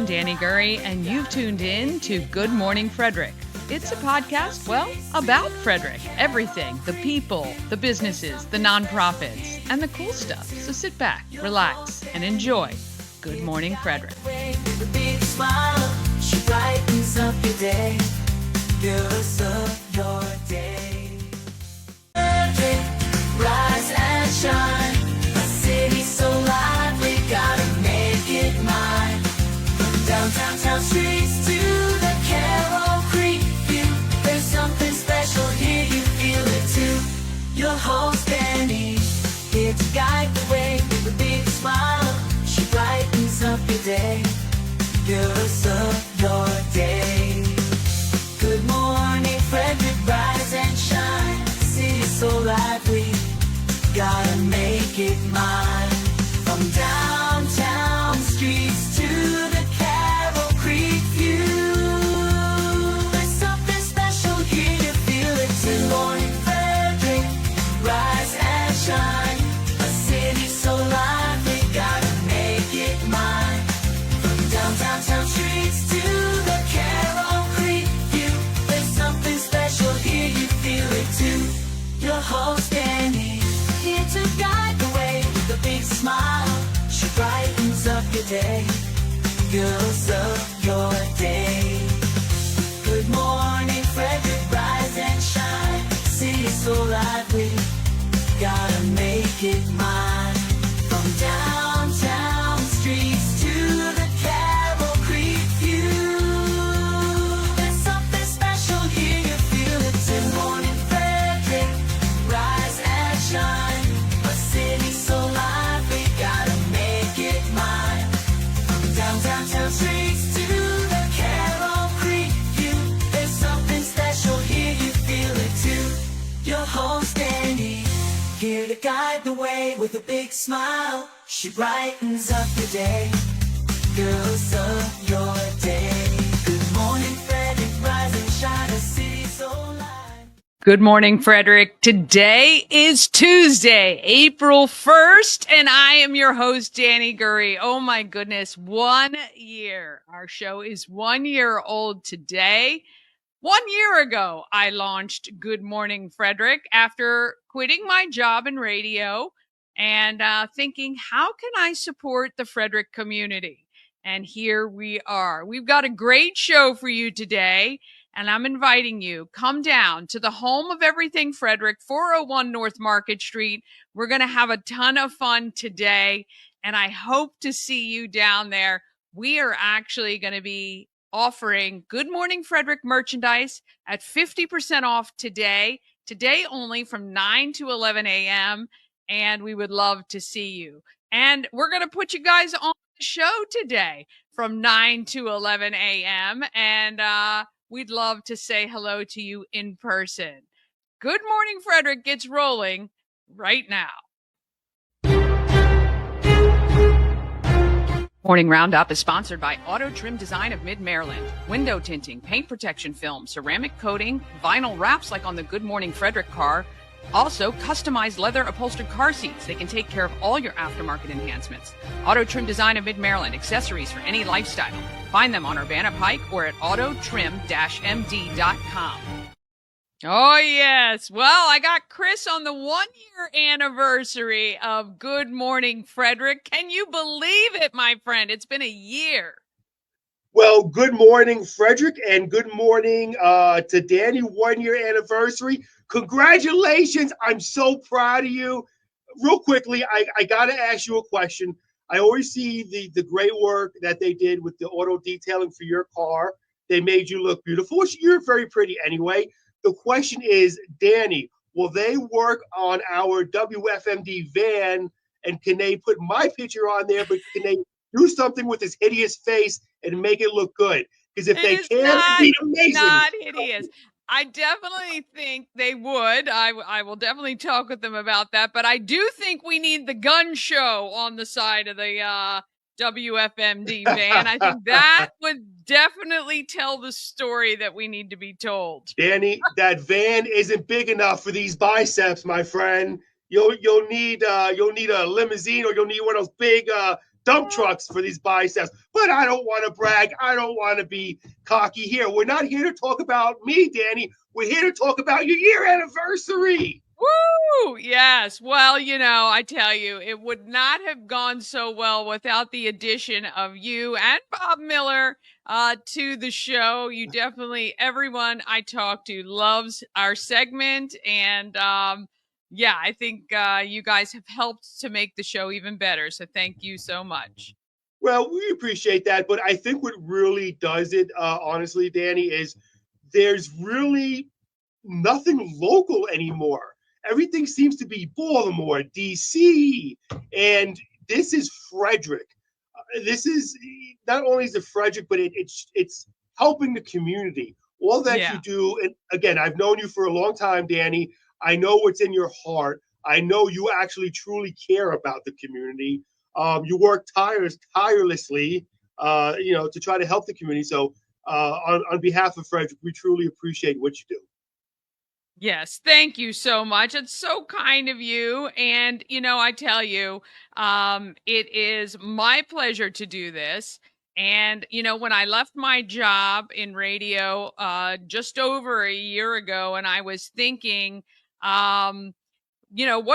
I'm Danny Gurry, and you've tuned in to Good Morning Frederick. It's a podcast, well, about Frederick. Everything, the people, the businesses, the nonprofits, and the cool stuff. So sit back, relax, and enjoy Good Morning Frederick. With a big smile, she brightens up your day, girls of your day. Frederick, rise and shine, a city so lively, gotta make it mine. From downtown town streets to the Carroll Creek view, there's something special here, you feel it too. Your host Danny, here to guide the way with a big smile. She brightens up your day, girls of your day. Good morning, Frederick, rise and shine. City so lively, gotta make it mine. From downtown streets to the Carroll Creek view, there's something special here, you feel it too. Good morning, Frederick, rise and shine. A city so lively, gotta make it mine. From downtown streets to the Carroll Creek view, there's something special here, you feel it too. Your host Danny, here to guide the way with a big smile. She brightens up your day, girls of your day. Good morning, Frederick, rise and shine. City so lively, gotta make it mine. From downtown streets to the Carroll Creek view, there's something special here, you feel it too. Good morning, Frederick, rise and shine. A city so lively, gotta make it mine. From downtown streets to the Carroll Creek view, there's something special here, you feel it too. Your host Danny, here to guide the way with a big smile. She brightens up your day, girls of your day. Good morning, Frederick, rise and shine. A city so light. Good morning, Frederick. Today is Tuesday, April 1st, and I am your host, Danny Gurry. Oh my goodness, 1 year. Our show is 1 year old today. 1 year ago, I launched Good Morning Frederick after quitting my job in radio and thinking, how can I support the Frederick community? And here we are. We've got a great show for you today, and I'm inviting you, come down to the home of everything Frederick, 401 North Market Street. We're going to have a ton of fun today, and I hope to see you down there. We are actually going to be offering Good Morning Frederick merchandise at 50% off today only from 9 to 11 a.m. And we would love to see you. And we're going to put you guys on the show today from 9 to 11 a.m. And we'd love to say hello to you in person. Good Morning Frederick gets rolling right now. Morning Roundup is sponsored by Auto Trim Design of Mid-Maryland. Window tinting, paint protection film, ceramic coating, vinyl wraps like on the Good Morning Frederick car. Also, customized leather upholstered car seats. They can take care of all your aftermarket enhancements. Auto Trim Design of Mid-Maryland, accessories for any lifestyle. Find them on Urbana Pike or at autotrim-md.com. Oh, yes. Well, I got Chris on the 1 year anniversary of Good Morning Frederick. Can you believe it, my friend? It's been a year. Well, good morning, Frederick, and good morning to Danny, 1 year anniversary. Congratulations. I'm so proud of you. Real quickly, I got to ask you a question. I always see the great work that they did with the auto detailing for your car. They made you look beautiful, which you're very pretty anyway. The question is, Danny, will they work on our WFMD van, and can they put my picture on there, but can they do something with his hideous face and make it look good? Because if they can, it'd be amazing. Not hideous. I definitely think they would. I will definitely talk with them about that. But I do think we need the gun show on the side of the WFMD van. I think that would dedefinitely tell the story that we need to be told. Danny, that van isn't big enough for these biceps, my friend. You'll need a limousine, or you'll need one of those big dump trucks for these biceps. But I don't want to brag. I don't want to be cocky here. We're not here to talk about me, Danny. We're here to talk about your year anniversary. Woo! Yes. Well, I tell you, it would not have gone so well without the addition of you and Bob Miller to the show. You definitely, everyone I talk to loves our segment. And yeah, I think you guys have helped to make the show even better. So thank you so much. Well, we appreciate that. But I think what really does it, honestly, Danny, is there's really nothing local anymore. Everything seems to be Baltimore, DC, and this is Frederick. This is not only is it Frederick, but it's helping the community. All that you do, and again, I've known you for a long time, Danny. I know what's in your heart. I know you actually truly care about the community. You work tirelessly, to try to help the community. So, on behalf of Frederick, we truly appreciate what you do. Yes, thank you so much. It's so kind of you. And, I tell you, it is my pleasure to do this. And, when I left my job in radio just over a year ago, and I was thinking, what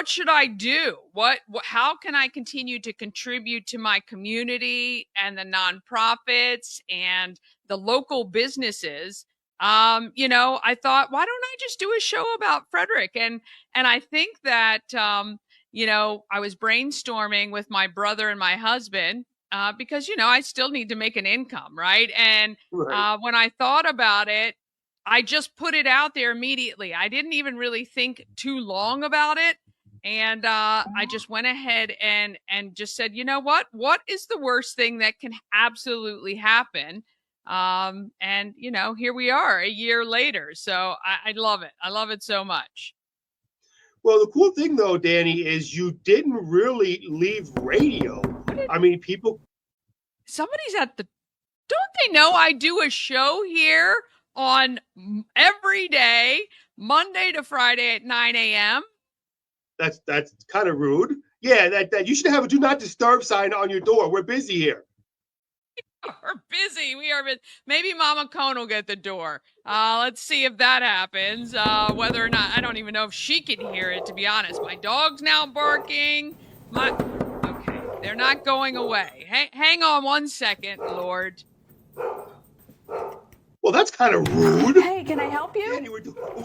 should I do? How can I continue to contribute to my community and the nonprofits and the local businesses? I thought, why don't I just do a show about Frederick? And I think that, I was brainstorming with my brother and my husband, because, I still need to make an income. Right. And, when I thought about it, I just put it out there immediately. I didn't even really think too long about it. And, I just went ahead and just said, what is the worst thing that can absolutely happen? And here we are a year later. So I love it. I love it so much. Well, the cool thing though, Danny, is you didn't really leave radio. I mean, somebody's don't they know I do a show here on every day, Monday to Friday at 9 a.m.? That's kind of rude. Yeah, that you should have a do not disturb sign on your door. We're busy here. We're busy. We are busy. Maybe Mama Cone will get the door. Let's see if that happens. Whether or not, I don't even know if she can hear it, to be honest. My dog's now barking. Okay, they're not going away. Hang on one second, Lord. Well, that's kind of rude. Hey, can I help you? Danny, we're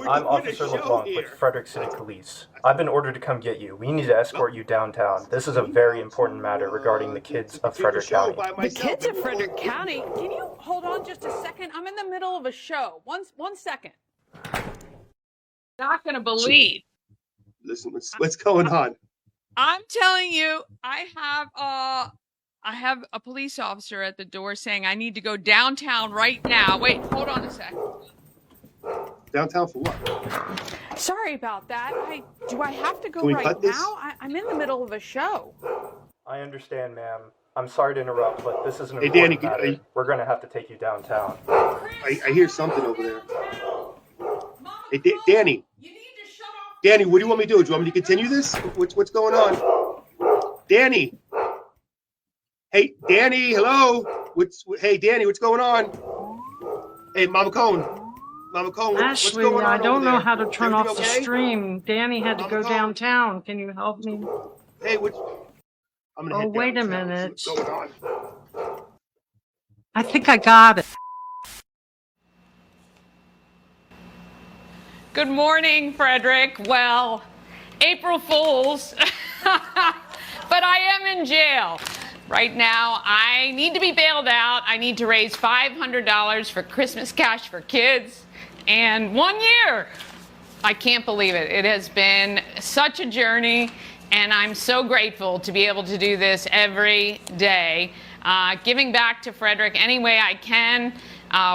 I'm Officer LeBlanc with Frederick City Police. I've been ordered to come get you. We need to escort you downtown. This is a very important matter regarding the kids of Frederick County. The kids of Frederick County? Can you hold on just a second? I'm in the middle of a show. One second. Not going to believe. Listen, what's going on? I'm telling you, I have a police officer at the door saying I need to go downtown right now. Wait, hold on a second. Downtown for what? Sorry about that. Do I have to go Can we right cut this? now? I'm in the middle of a show. I understand, ma'am. I'm sorry to interrupt, but this is an Hey, important Danny, matter. We're going to have to take you downtown. I hear something over there. Hey, Danny. Danny, what do you want me to do? Do you want me to continue this? What's going on? Danny. Hey, Danny, hello. Hey, Danny, what's going on? Hey, Mama Cone. Mama Cone, what's Ashley, going on I don't over know there? how to turn off Everything the okay? stream. Danny had to Mama go Cone. downtown. Can you help me? Hey, I'm gonna Oh, head wait a downtown and see minute. what's going on. I think I got it. Good morning, Frederick. Well, April Fools, but I am in jail. Right now, I need to be bailed out. I need to raise $500 for Christmas cash for kids. And 1 year, I can't believe it. It has been such a journey, and I'm so grateful to be able to do this every day, giving back to Frederick any way I can,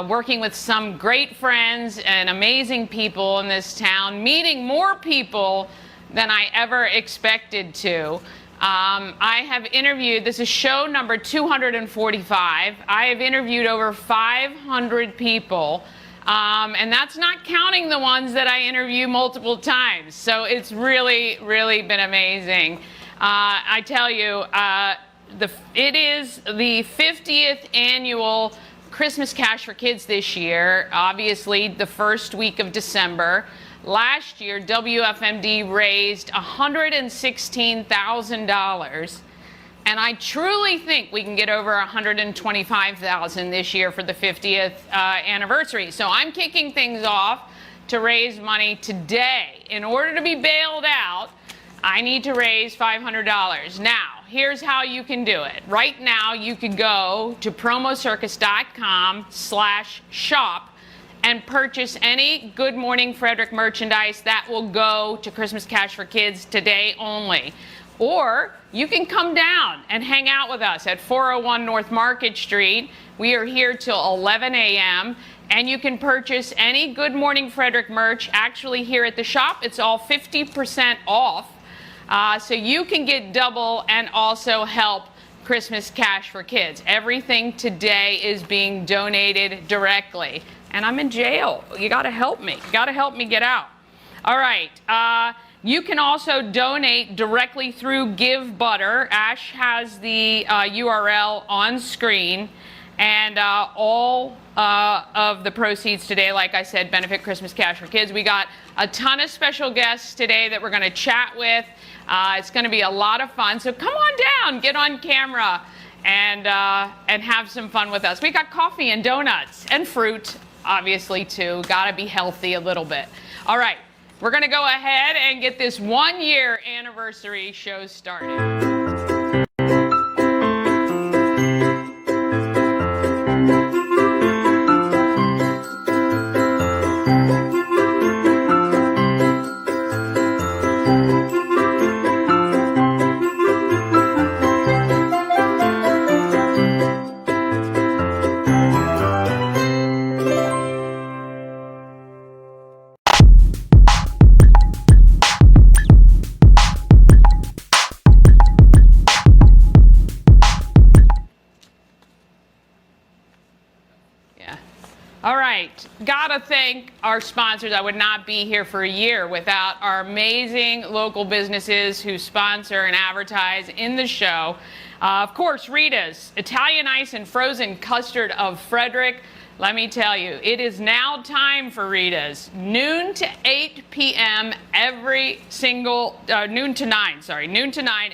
working with some great friends and amazing people in this town, meeting more people than I ever expected to. I have interviewed, this is show number 245. I have interviewed over 500 people, and that's not counting the ones that I interview multiple times. So it's really, really been amazing. I tell you, it is the 50th annual Christmas Cash for Kids this year. Obviously, the first week of December. Last year, WFMD raised $116,000. And I truly think we can get over $125,000 this year for the 50th anniversary. So I'm kicking things off to raise money today. In order to be bailed out, I need to raise $500. Now, here's how you can do it. Right now, you could go to promocircus.com/shop and purchase any Good Morning Frederick merchandise that will go to Christmas Cash for Kids today only. Or you can come down and hang out with us at 401 North Market Street. We are here till 11 a.m. And you can purchase any Good Morning Frederick merch. Actually, here at the shop, it's all 50% off. So you can get double and also help Christmas Cash for Kids. Everything today is being donated directly. And I'm in jail. You got to help me. You got to help me get out. All right. You can also donate directly through Give Butter. Ash has the URL on screen. And all of the proceeds today, like I said, benefit Christmas Cash for Kids. We got a ton of special guests today that we're going to chat with. It's going to be a lot of fun. So come on down, get on camera, and have some fun with us. We got coffee and donuts and fruit, obviously, too. Got to be healthy a little bit. All right. We're going to go ahead and get this 1-year anniversary show started. All right, gotta thank our sponsors. I would not be here for a year without our amazing local businesses who sponsor and advertise in the show. Of course, Rita's Italian Ice and Frozen Custard of Frederick. Let me tell you, it is now time for Rita's. Noon to 8 p.m. every single, noon to 9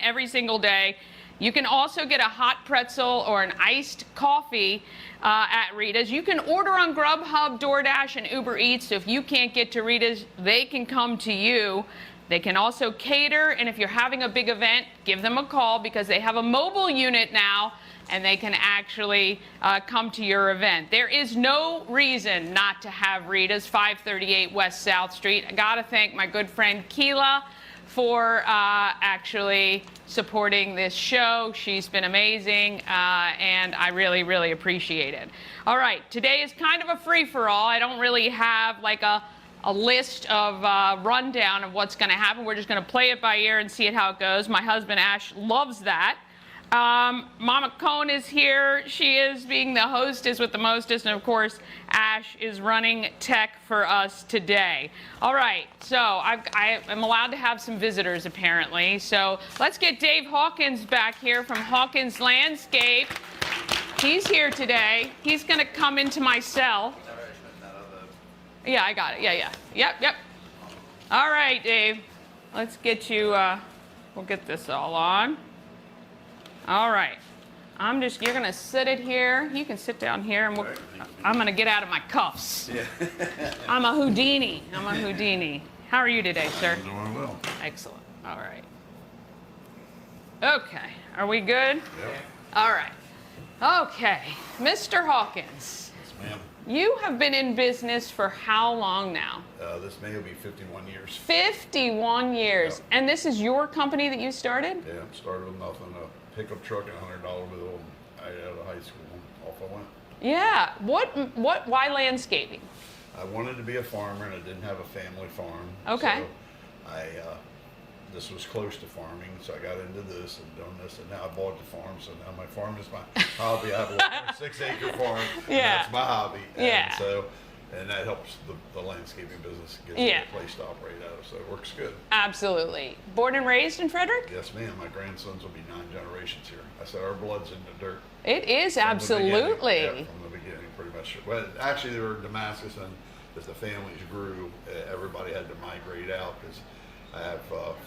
every single day. You can also get a hot pretzel or an iced coffee at Rita's. You can order on Grubhub, DoorDash, and Uber Eats. So if you can't get to Rita's, they can come to you. They can also cater, and if you're having a big event, give them a call because they have a mobile unit now, and they can actually come to your event. There is no reason not to have Rita's, 538 West South Street. I got to thank my good friend Keela for actually supporting this show. She's been amazing, and I really, really appreciate it. All right, today is kind of a free-for-all. I don't really have like a list of rundown of what's going to happen. We're just going to play it by ear and see it how it goes. My husband, Ash, loves that. Mama Cohn is here. She is being the hostess with the mostest, and of course, Ash is running tech for us today. All right, so I am allowed to have some visitors apparently. So let's get Dave Hawkins back here from Hawkins Landscape. He's here today. He's going to come into my cell. Yeah, I got it. Yeah. Yep. All right, Dave. Let's get you, we'll get this all on. All right. You're going to sit it here. You can sit down here, and I'm going to get out of my cuffs. Yeah. I'm a Houdini. How are you today, sir? Doing well. Excellent. All right. Okay. Are we good? Yep. All right. Okay. Mr. Hawkins. Yes, ma'am. You have been in business for how long now? This May will be 51 years. 51 years. Yep. And this is your company that you started? Yeah, started with nothing, a pickup truck and a $100 bill. I out of high school, off I went. Yeah. Why landscaping? I wanted to be a farmer, and I didn't have a family farm. Okay. So this was close to farming, so I got into this and done this, and now I bought the farm, so now my farm is my hobby. I have a 6-acre farm, and Yeah. that's my hobby. Yeah. And so and that helps the landscaping business get Yeah. a place to operate out of. So it works good. Absolutely. Born and raised in Frederick? Yes, ma'am. My grandsons will be 9 generations here. I said our blood's in the dirt. It is, From the absolutely. beginning. Yeah, from the beginning, pretty much. Well, actually, they were in Damascus, and as the families grew, everybody had to migrate out because I have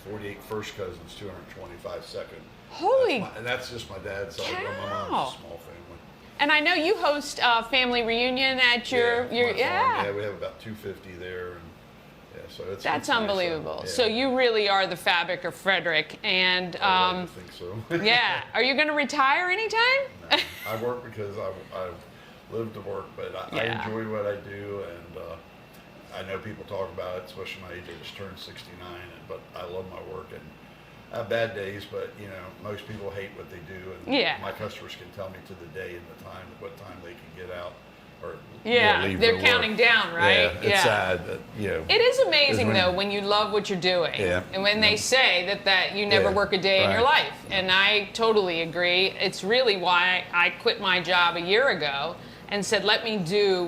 48 first cousins, 225 second. Holy And that's just my dad's side. My cow. mom's a small family. And I know you host a family reunion at your my farm. yeah. Yeah, we have about 250 there, and yeah, so it's That's it's nice. unbelievable. Yeah. So you really are the fabric of Frederick, and I like to think so. yeah. Are you going to retire anytime? No, I work because I live to work, but I Yeah. enjoy what I do, and I know people talk about it, especially my age. I just turned 69, but I love my work, and I have bad days, but you know, most people hate what they do, and Yeah. my customers can tell me to the day and the time what time they can get out, or Yeah, leave they're their counting work. down, right? Yeah, it's sad that It is amazing when- though when you love what you're doing, Yeah. and when they say that you never Yeah, work a day in your right. life, and I totally agree. It's really why I quit my job a year ago and said, let me do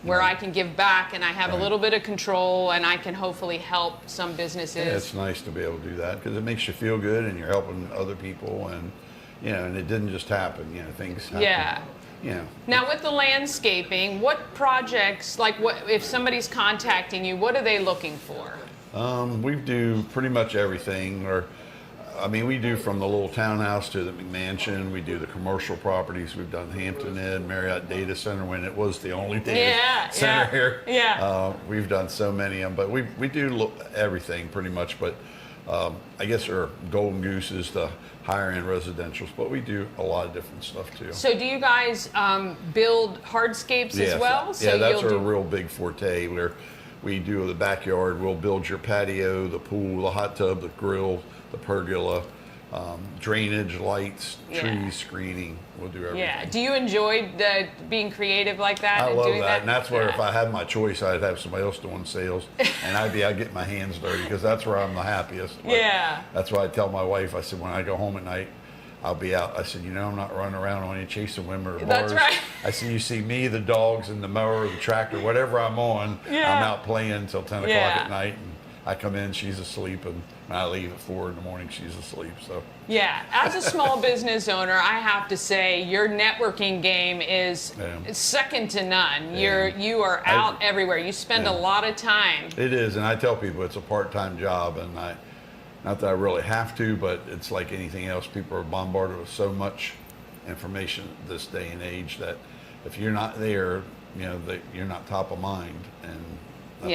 where I can give back, and I have a Right. little bit of control, and I can hopefully help some businesses. Yeah, it's nice to be able to do that because it makes you feel good and you're helping other people, and you know, and it didn't just happen. You know, things happen. Yeah. You know. Now with the landscaping, what projects, like what if somebody's contacting you, what are they looking for? We do pretty much everything, I mean, we do from the little townhouse to the McMansion. We do the commercial properties. We've done Hampton Inn, Marriott Data Center when it was the only data center here. Yeah. We've done so many of them, but we do everything pretty much. But I guess our golden goose is the higher end residentials, but we do a lot of different stuff too. So do you guys build hardscapes as well? So yeah, that's you'll our real big forte. Where we do the backyard. We'll build your patio, the pool, the hot tub, the grill, the pergola, drainage, lights, trees, screening. We'll do everything. Yeah. Do you enjoy being creative like that? I and love doing that, and that's where Yeah. if I had my choice, I'd have somebody else doing sales, and I'd get my hands dirty because that's where I'm the happiest. Like, Yeah. That's why I tell my wife. I said when I go home at night, I'll be out. I said, you know, I'm not running around on any chasing women or bars. That's right. I said, you see me, the dogs, and the mower, the tractor, whatever I'm on, Yeah. I'm out playing until 10 o'clock Yeah. at night, and I come in, she's asleep, and when I leave at 4 in the morning, she's asleep. So Yeah. As a small business owner, I have to say your networking game is second to none. Yeah. You are out everywhere. You spend a lot of time. it is, and I tell people it's a part-time job, and not that I really have to, but it's like anything else. People are bombarded with so much information this day and age that if you're not there, you know, you're not top of mind, and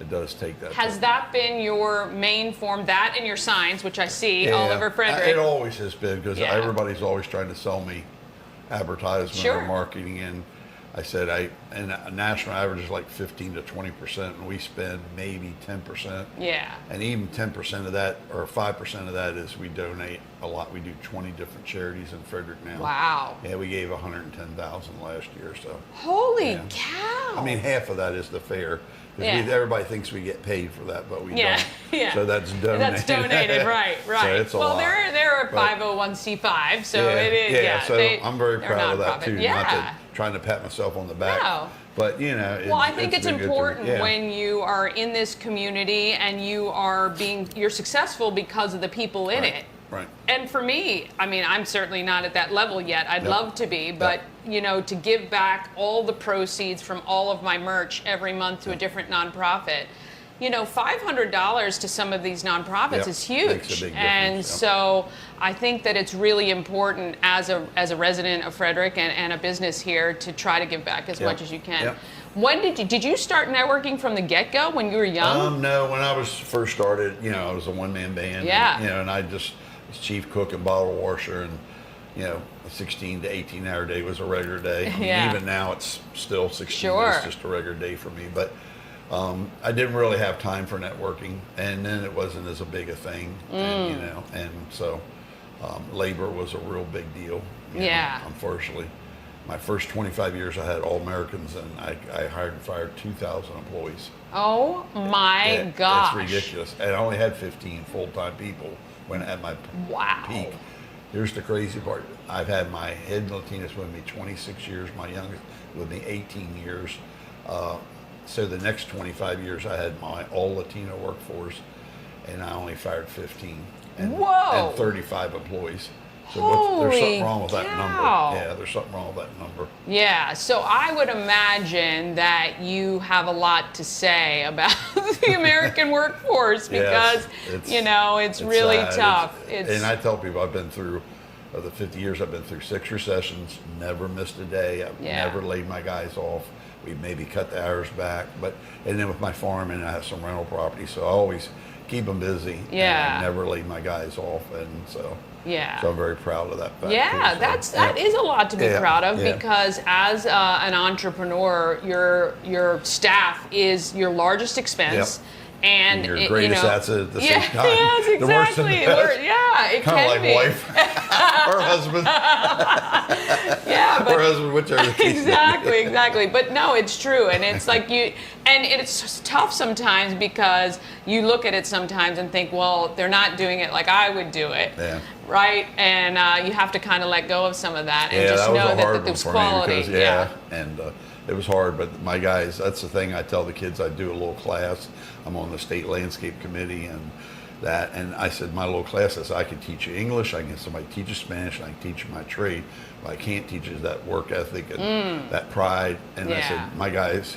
it does take that. Has that been your main form? That and your signs, which I see all over Frederick. It always has been because Yeah. everybody's always trying to sell me advertisement Sure. or marketing, and I said and a national average is like 15 to 20%, and we spend maybe 10%. Yeah. And even 10% of that, or 5% of that, is we donate a lot. We do 20 different charities in Frederick now. Wow. Yeah, we gave 110,000 last year. So Holy Yeah. cow. I mean, half of that is the fair. 'Cause everybody thinks we get paid for that, but we don't. Yeah. So that's donated. That's donated, right. So it's a well, lot. they're a But- 501c5, so it is. Yeah, so I'm very they're proud of that nonprofit. too. Yeah. Not that trying to pat myself on the back. No. But you know. Well, I think it's been good to me. important Yeah. when you are in this community and you're successful because of the people in Right. it. Right. And for me, I mean, I'm certainly not at that level yet. I'd love to be, but you know, to give back all the proceeds from all of my merch every month to a different nonprofit. You know, $500 to some of these nonprofits is huge. Makes a big difference, and so I think that it's really important as a resident of Frederick and a business here to try to give back as much as you can. Yep. When did you start networking from the get-go when you were young? No, when I was first started, you know, I was a one-man band. Yeah. And, you know, and I just was chief cook and bottle washer, and you know, a 16 to 18-hour day was a regular day. I mean, Yeah. even now, it's still 16. Sure. It's just a regular day for me. But I didn't really have time for networking, and then it wasn't as a big a thing, and, you know, and so labor was a real big deal. you know, Yeah. unfortunately, my first 25 years, I had all Americans, and I hired and fired 2,000 employees. Oh my Yeah, gosh. it's ridiculous. And I only had 15 full-time people when at my Wow. peak. Here's the crazy part. I've had my head Latinas with me 26 years, my youngest with me 18 years. So the next 25 years, I had my all Latino workforce, and I only fired 15, and, Whoa. and 35 employees. So Holy there's something wrong with that cow. number. Yeah, there's something wrong with that number. Yeah, so I would imagine that you have a lot to say about the American workforce because, Yes, it's really sad. tough. And I tell people I've been through, of the 50 years, I've been through 6 recessions, never missed a day. I've never laid my guys off. We maybe cut the hours back, and then with my farm, and I have some rental property, so I always keep them busy. Yeah. And I never laid my guys off, and so. Yeah. So I'm very proud of that fact. Yeah, that is a lot to be proud of because as an entrepreneur, your staff is your largest expense. And your greatest asset at the same time. Yes, exactly. The worst and the best. Yeah, it Kind of can like be. wife or husband. Yeah, but or husband, whichever the case. exactly. But no, it's true, and it's like and it's tough sometimes because you look at it sometimes and think, well, they're not doing it like I would do it, right? And you have to kind of let go of some of that and just know that there's quality. And it was hard, but my guys, that's the thing I tell the kids. I do a little class. I'm on the state landscape committee and that, and I said, my little class is I can teach you English, I can get somebody to teach you Spanish, and I can teach you my trade. What I can't teach is that work ethic and that pride. And I said, my guys,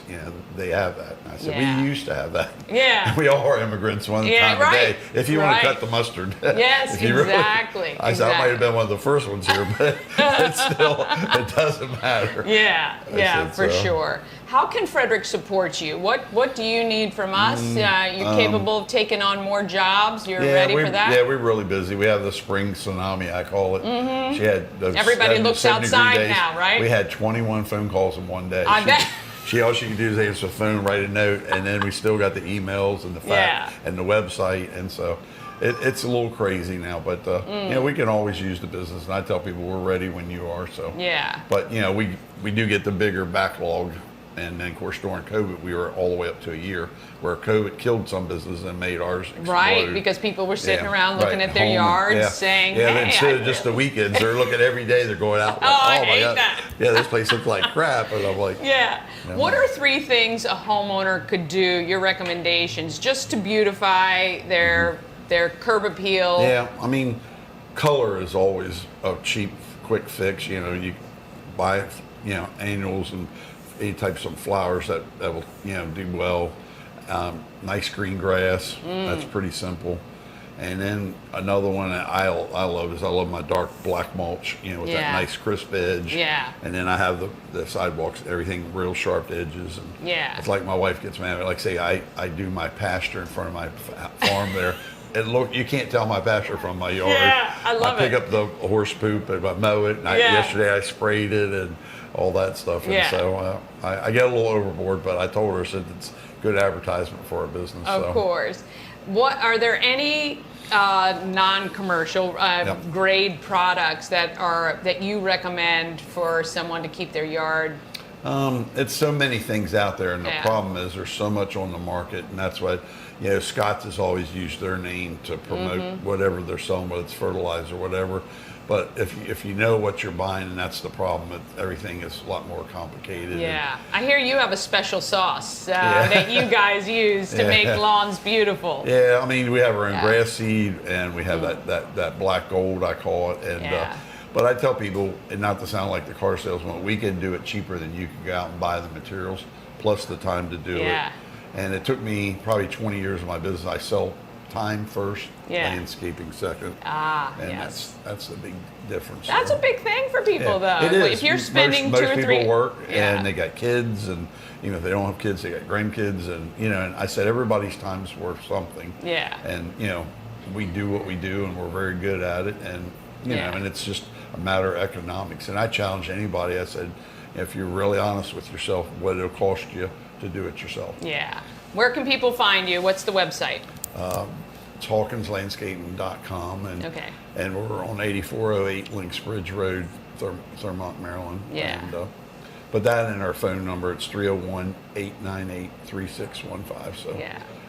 they have that. And I said, we used to have that. Yeah. And we all are immigrants one time a day. If you want to cut the mustard. Yes, exactly. I said, I might have been one of the first ones here, but it's still, it doesn't matter. Yeah, for sure. How can Frederick support you? What do you need from us? You're capable of taking on more jobs. You're ready for that? Yeah, we're really busy. We have the spring tsunami, I call it. Mm-hmm. She had those everybody looks outside days. now, right? We had 21 phone calls in one day. I bet. All she could do is answer the phone, write a note, and then we still got the emails and the fact and the website, and so it's a little crazy now. But we can always use the business, and I tell people we're ready when you are. So But we do get the bigger backlog. And then, of course, during COVID, we were all the way up to a year, where COVID killed some businesses and made ours explode. Right, because people were sitting around looking at their yards saying, hey, instead of just the weekends, they're looking every day, they're going out like, I my hate God. that. Yeah, this place looks like crap. And I'm like, What are 3 things a homeowner could do, your recommendations, just to beautify their curb appeal? Yeah, I mean, color is always a cheap, quick fix. You buy, annuals and any types of flowers that will do well. Nice green grass, that's pretty simple. And then another one that I love is I love my dark black mulch, with that nice crisp edge. And then I have the sidewalks, everything real sharp edges. And it's like my wife gets mad. Like say I do my pasture in front of my farm there. And you can't tell my pasture from my yard. Yeah, I love it. I pick up the horse poop and I mow it. And yesterday I sprayed it and all that stuff. And so I get a little overboard, but I told her, I said it's good advertisement for our business. Of course. What are there any non-commercial grade products that you recommend for someone to keep their yard? It's so many things out there, and the problem is there's so much on the market, and that's why Scott's has always used their name to promote whatever they're selling, whether it's fertilizer or whatever. But if you know what you're buying, and that's the problem, everything is a lot more complicated. Yeah, I hear you have a special sauce that you guys use to make lawns beautiful. Yeah, I mean we have our own grass seed, and we have that black gold, I call it, and. But I tell people, and not to sound like the car salesman, we can do it cheaper than you can go out and buy the materials, plus the time to do it. And it took me probably 20 years of my business. I sell time first, landscaping second. And that's the big difference. That's a big thing for people, though. It is. If you're spending most 2 or 3... Most people work, and they got kids, and if they don't have kids, they got grandkids, and and I said everybody's time's worth something. And we do what we do, and we're very good at it, and and it's just a matter of economics. And I challenge anybody. I said, if you're really honest with yourself, what it'll cost you to do it yourself. Where can people find you? What's the website? It's HawkinsLandscaping.com, and we're on 8408 Links Bridge Road, Thurmont, Maryland. But that and our phone number, it's 301-898-3615. So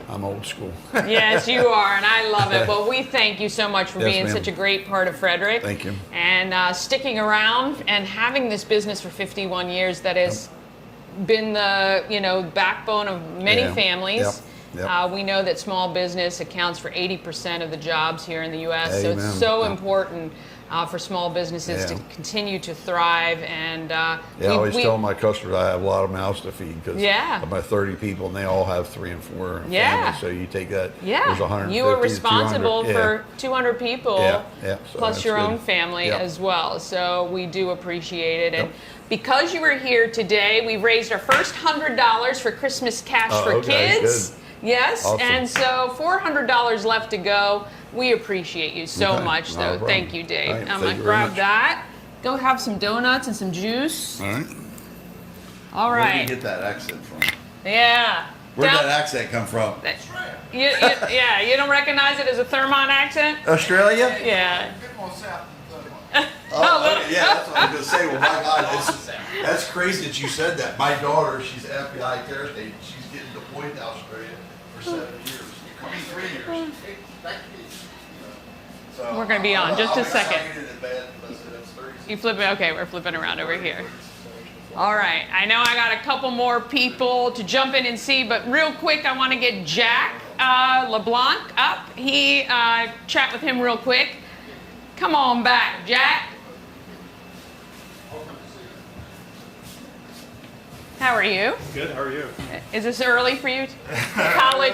I'm old school. Yes, you are, and I love it. Well, we thank you so much for being such a great part of Frederick. Thank you. And sticking around and having this business for 51 years that is been the backbone of many Yeah. families. Yep. We know that small business accounts for 80% of the jobs here in the U.S. So Amen. it's so Yeah. important for small businesses to Yeah. continue to thrive. And I always tell my customers I have a lot of mouths to feed because about 30 people and they all have 3 and 4 families. So you take that. There's 150 you are to responsible 200. for 200 people So plus that's your good. own family as well. So we do appreciate it. And Yep. because you were here today, we've raised our first $100 for Christmas Cash for Kids. Good. Yes, Awesome. and so $400 left to go. We appreciate you so Okay, much, not a though. problem. Thank you, Dave. All right, I'm thank going to you very grab much. that. Go have some donuts and some juice. All right. All Where did right. you get that accent from? Yeah. Where'd Don't- that accent come from? Yeah, you don't recognize it as a Thermont accent? Australia? Yeah. Oh, okay, yeah, that's what I was gonna say. Well, my God, that's crazy that you said that. My daughter, she's an FBI terrorist agent. She's getting deployed to Australia for 7 years. 3 years. So, We're gonna be on just a I'm second. excited in advance, but that's 36. You flipping? Okay, we're flipping around over here. All right, I know I got a couple more people to jump in and see, but real quick, I want to get Jack LeBlanc up. Chat with him real quick. Come on back, Jack. How are you? Good. How are you? Is this early for you?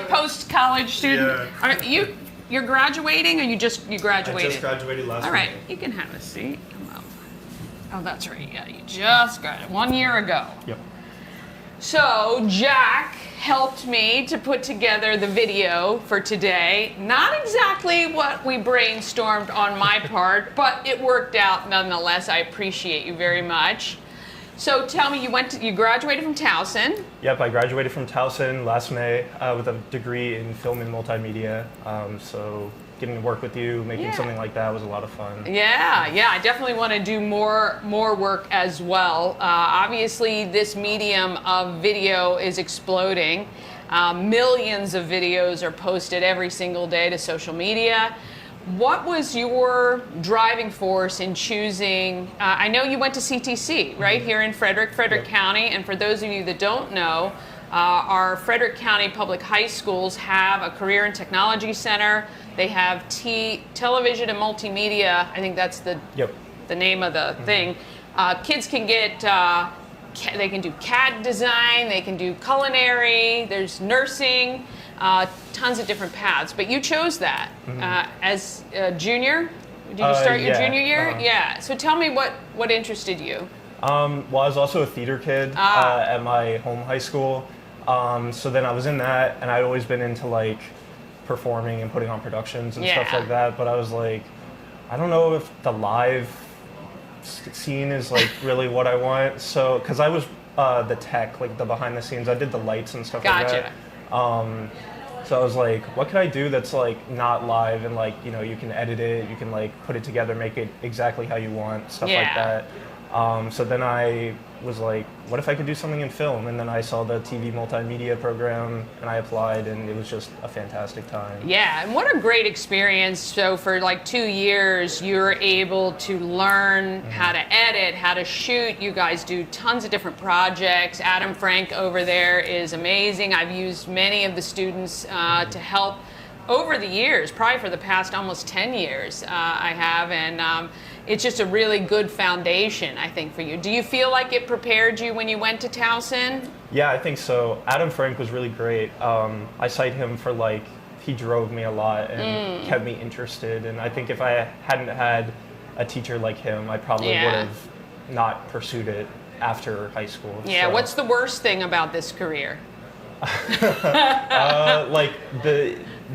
Post-college student? Yeah. You're graduating, or you graduated? I just graduated last All right, week. you can have a seat. Come on. Oh, that's right. Yeah, you just got it 1 year ago. Yep. So Jack helped me to put together the video for today. Not exactly what we brainstormed on my part, but it worked out nonetheless. I appreciate you very much. So tell me, you graduated from Towson. Yep, I graduated from Towson last May with a degree in film and multimedia. So getting to work with you, making something like that was a lot of fun. Yeah, I definitely want to do more work as well. Obviously, this medium of video is exploding. Millions of videos are posted every single day to social media. What was your driving force in choosing? I know you went to CTC, right, here in Frederick County. And for those of you that don't know, our Frederick County public high schools have a career and technology center. They have television and multimedia. I think that's the name of the thing. Kids can get, they can do CAD design, they can do culinary, there's nursing, tons of different paths. But you chose that as a junior. Did you start your junior year? Yeah. So tell me what interested you. Well, I was also a theater kid at my home high school. So then I was in that, and I'd always been into like performing and putting on productions and stuff like that. But I was like, I don't know if the live scene is like really what I want. So, because I was the tech, like the behind the scenes, I did the lights and stuff like that. So I was like, what could I do that's like not live and like, you know, you can edit it, you can like put it together, make it exactly how you want, stuff like that. So then I was like, what if I could do something in film? And then I saw the TV multimedia program and I applied, and it was just a fantastic time. Yeah, and what a great experience. So for like 2 years, you're able to learn how to edit, how to shoot. You guys do tons of different projects. Adam Frank over there is amazing. I've used many of the students to help over the years, probably for the past almost 10 years I have, and it's just a really good foundation, I think, for you. Do you feel like it prepared you when you went to Towson? Yeah, I think so. Adam Frank was really great. I cite him for like, he drove me a lot and kept me interested, and I think if I hadn't had a teacher like him, I probably would have not pursued it after high school. Yeah, so. What's the worst thing about this career? Like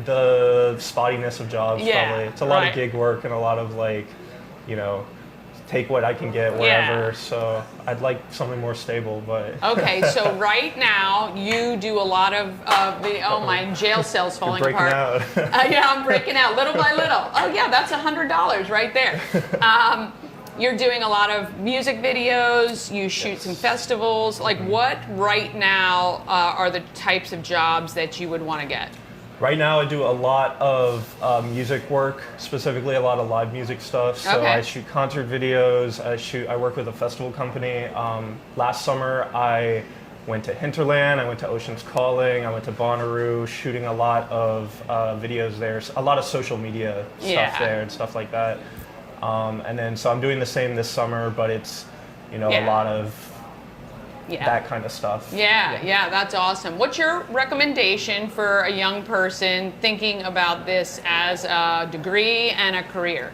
the spottiness of jobs, probably. It's a lot of gig work and a lot of like, you know, take what I can get wherever. So I'd like something more stable, but. Okay, so right now you do a lot of my jail cell's falling You're breaking apart. out. Yeah, I'm breaking out little by little. Oh yeah, that's $100 right there. You're doing a lot of music videos. You shoot some festivals. Like, what right now are the types of jobs that you would want to get? Right now I do a lot of music work, specifically a lot of live music stuff. So I shoot concert videos, I work with a festival company. Last summer I went to Hinterland, I went to Ocean's Calling, I went to Bonnaroo, shooting a lot of videos there, a lot of social media stuff there and stuff like that. And then so I'm doing the same this summer, but it's, a lot of that kind of stuff. Yeah, that's awesome. What's your recommendation for a young person thinking about this as a degree and a career?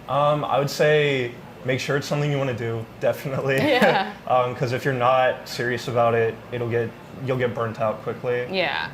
I would say make sure it's something you want to do, definitely. Yeah. Because if you're not serious about it, you'll get burnt out quickly. Yeah.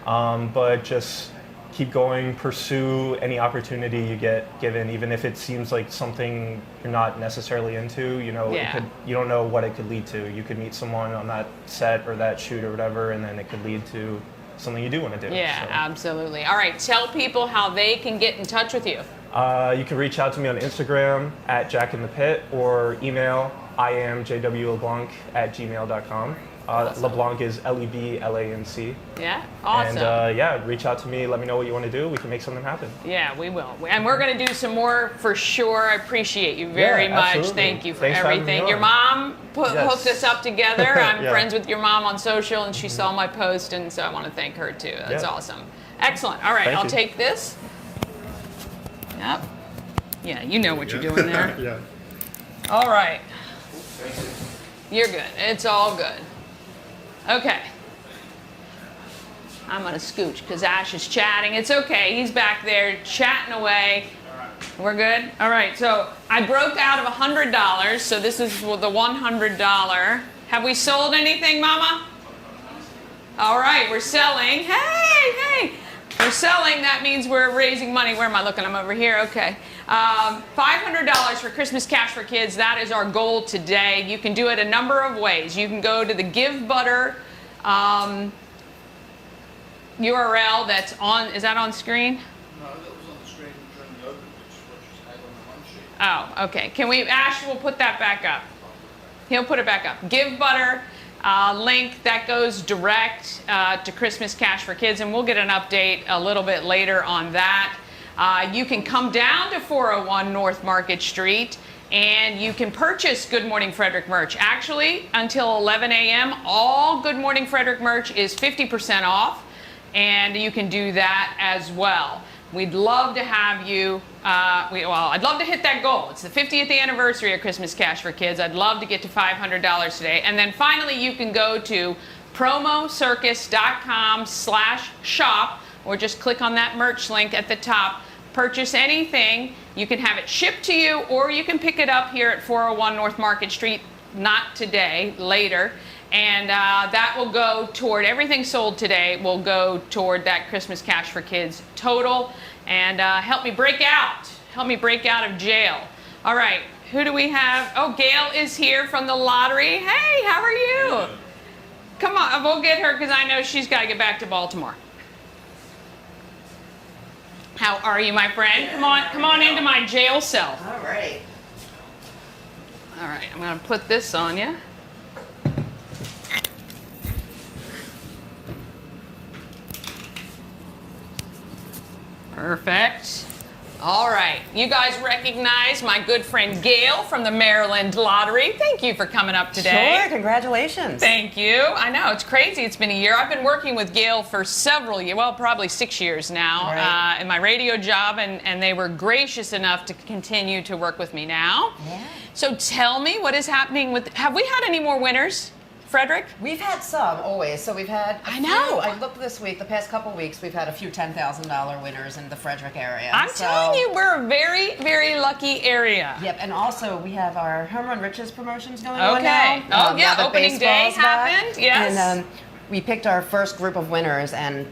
But just keep going, pursue any opportunity you get given, even if it seems like something you're not necessarily into. You don't know what it could lead to. You could meet someone on that set or that shoot or whatever, and then it could lead to something you do want to do. Yeah, so. Absolutely. All right, tell people how they can get in touch with you. You can reach out to me on Instagram at JackInThePit or email iamjwleblanc@gmail.com. Awesome. LeBlanc is LEBLANC. Yeah, awesome. And reach out to me. Let me know what you want to do. We can make something happen. Yeah, we will. And we're going to do some more for sure. I appreciate you very much. Absolutely. Thank you for Thanks everything. For your mom hooked us up together. I'm Yeah. friends with your mom on social, and she saw my post, and so I want to thank her too. That's awesome. Excellent. All right, I'll take this. Yep. Yeah, you know what you're doing there. Yeah. All right. You're good. It's all good. Okay. I'm going to scooch because Ash is chatting. It's okay. He's back there chatting away. We're good? All right. So I broke out of $100. So this is the $100. Have we sold anything, Mama? All right. We're selling. Hey. We're selling. That means we're raising money. Where am I looking? I'm over here. Okay. $500 for Christmas Cash for Kids. That is our goal today. You can do it a number of ways. You can go to the Give Butter URL that's on. Is that on screen? No, that was on the screen during the open, which is what you had on the one sheet. Oh, okay. Can we? Ash will put that back up. He'll put it back up. Give Butter. Link that goes direct to Christmas Cash for Kids, and we'll get an update a little bit later on that. You can come down to 401 North Market Street and you can purchase Good Morning Frederick merch. Actually, until 11 a.m., all Good Morning Frederick merch is 50% off, and you can do that as well. We'd love to have you, I'd love to hit that goal. It's the 50th anniversary of Christmas Cash for Kids. I'd love to get to $500 today. And then finally, you can go to promocircus.com/shop, or just click on that merch link at the top. Purchase anything. You can have it shipped to you, or you can pick it up here at 401 North Market Street. Not today, later. And that will go toward, everything sold today will go toward that Christmas Cash for Kids total. And help me break out of jail. All right, who do we have? Oh, Gail is here from the lottery. Hey, how are you? Come on, we'll get her because I know she's got to get back to Baltimore. How are you, my friend? Come on into my jail cell. All right. All right, I'm going to put this on you. Perfect. All right. You guys recognize my good friend Gail from the Maryland Lottery. Thank you for coming up today. Sure, congratulations. Thank you. I know, it's crazy. It's been a year. I've been working with Gail for several years, well, probably 6 years now, in my radio job, and they were gracious enough to continue to work with me now. Yeah. So tell me, what is happening with, have we had any more winners? Frederick? We've had some, always. So we've had a few. I looked this week, the past couple weeks, we've had a few $10,000 winners in the Frederick area. I'm telling you, we're a very, very lucky area. Yep, and also we have our Home Run Riches promotions going on now. now. Oh, yeah, opening day happened, yes. And we picked our first group of winners, and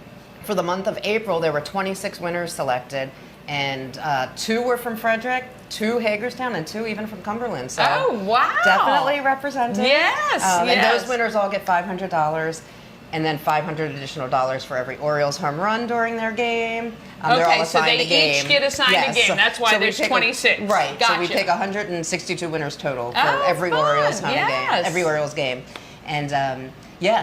for the month of April, there were 26 winners selected, and 2 were from Frederick, 2 Hagerstown, and 2 even from Cumberland. So oh, wow. Definitely represented. Yes, And those winners all get $500, and then $500 additional dollars for every Orioles home run during their game. They're all so they assigned a game. each get assigned a game. That's why there's 26. Right. Gotcha. So we pick 162 winners total for every Orioles home game, every Orioles game. And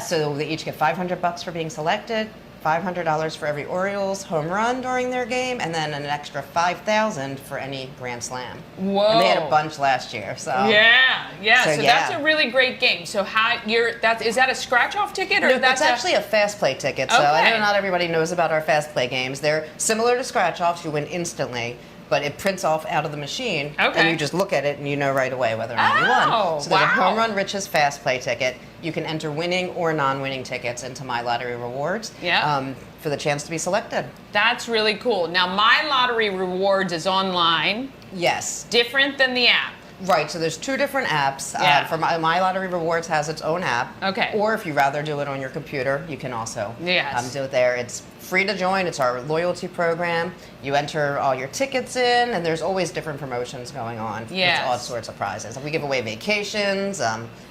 so they each get $500 for being selected, $500 for every Orioles home run during their game, and then an extra $5,000 for any grand slam. Whoa! And they had a bunch last year, so yeah. So yeah. that's a really great game. So is that a scratch-off ticket, or no, that's actually a fast play ticket. So I know not everybody knows about our fast play games. They're similar to scratch-offs. You win instantly. But it prints off out of the machine, and you just look at it and you know right away whether or not you won. So there's a Home Run Riches Fast Play ticket. You can enter winning or non-winning tickets into My Lottery Rewards for the chance to be selected. That's really cool. Now, My Lottery Rewards is online. Yes. Different than the app. Right, so there's 2 different apps. For My Lottery Rewards has its own app. Okay. Or if you rather do it on your computer, you can also do it there. It's free to join. It's our loyalty program. You enter all your tickets in, and there's always different promotions going on. Yes. With all sorts of prizes. We give away vacations,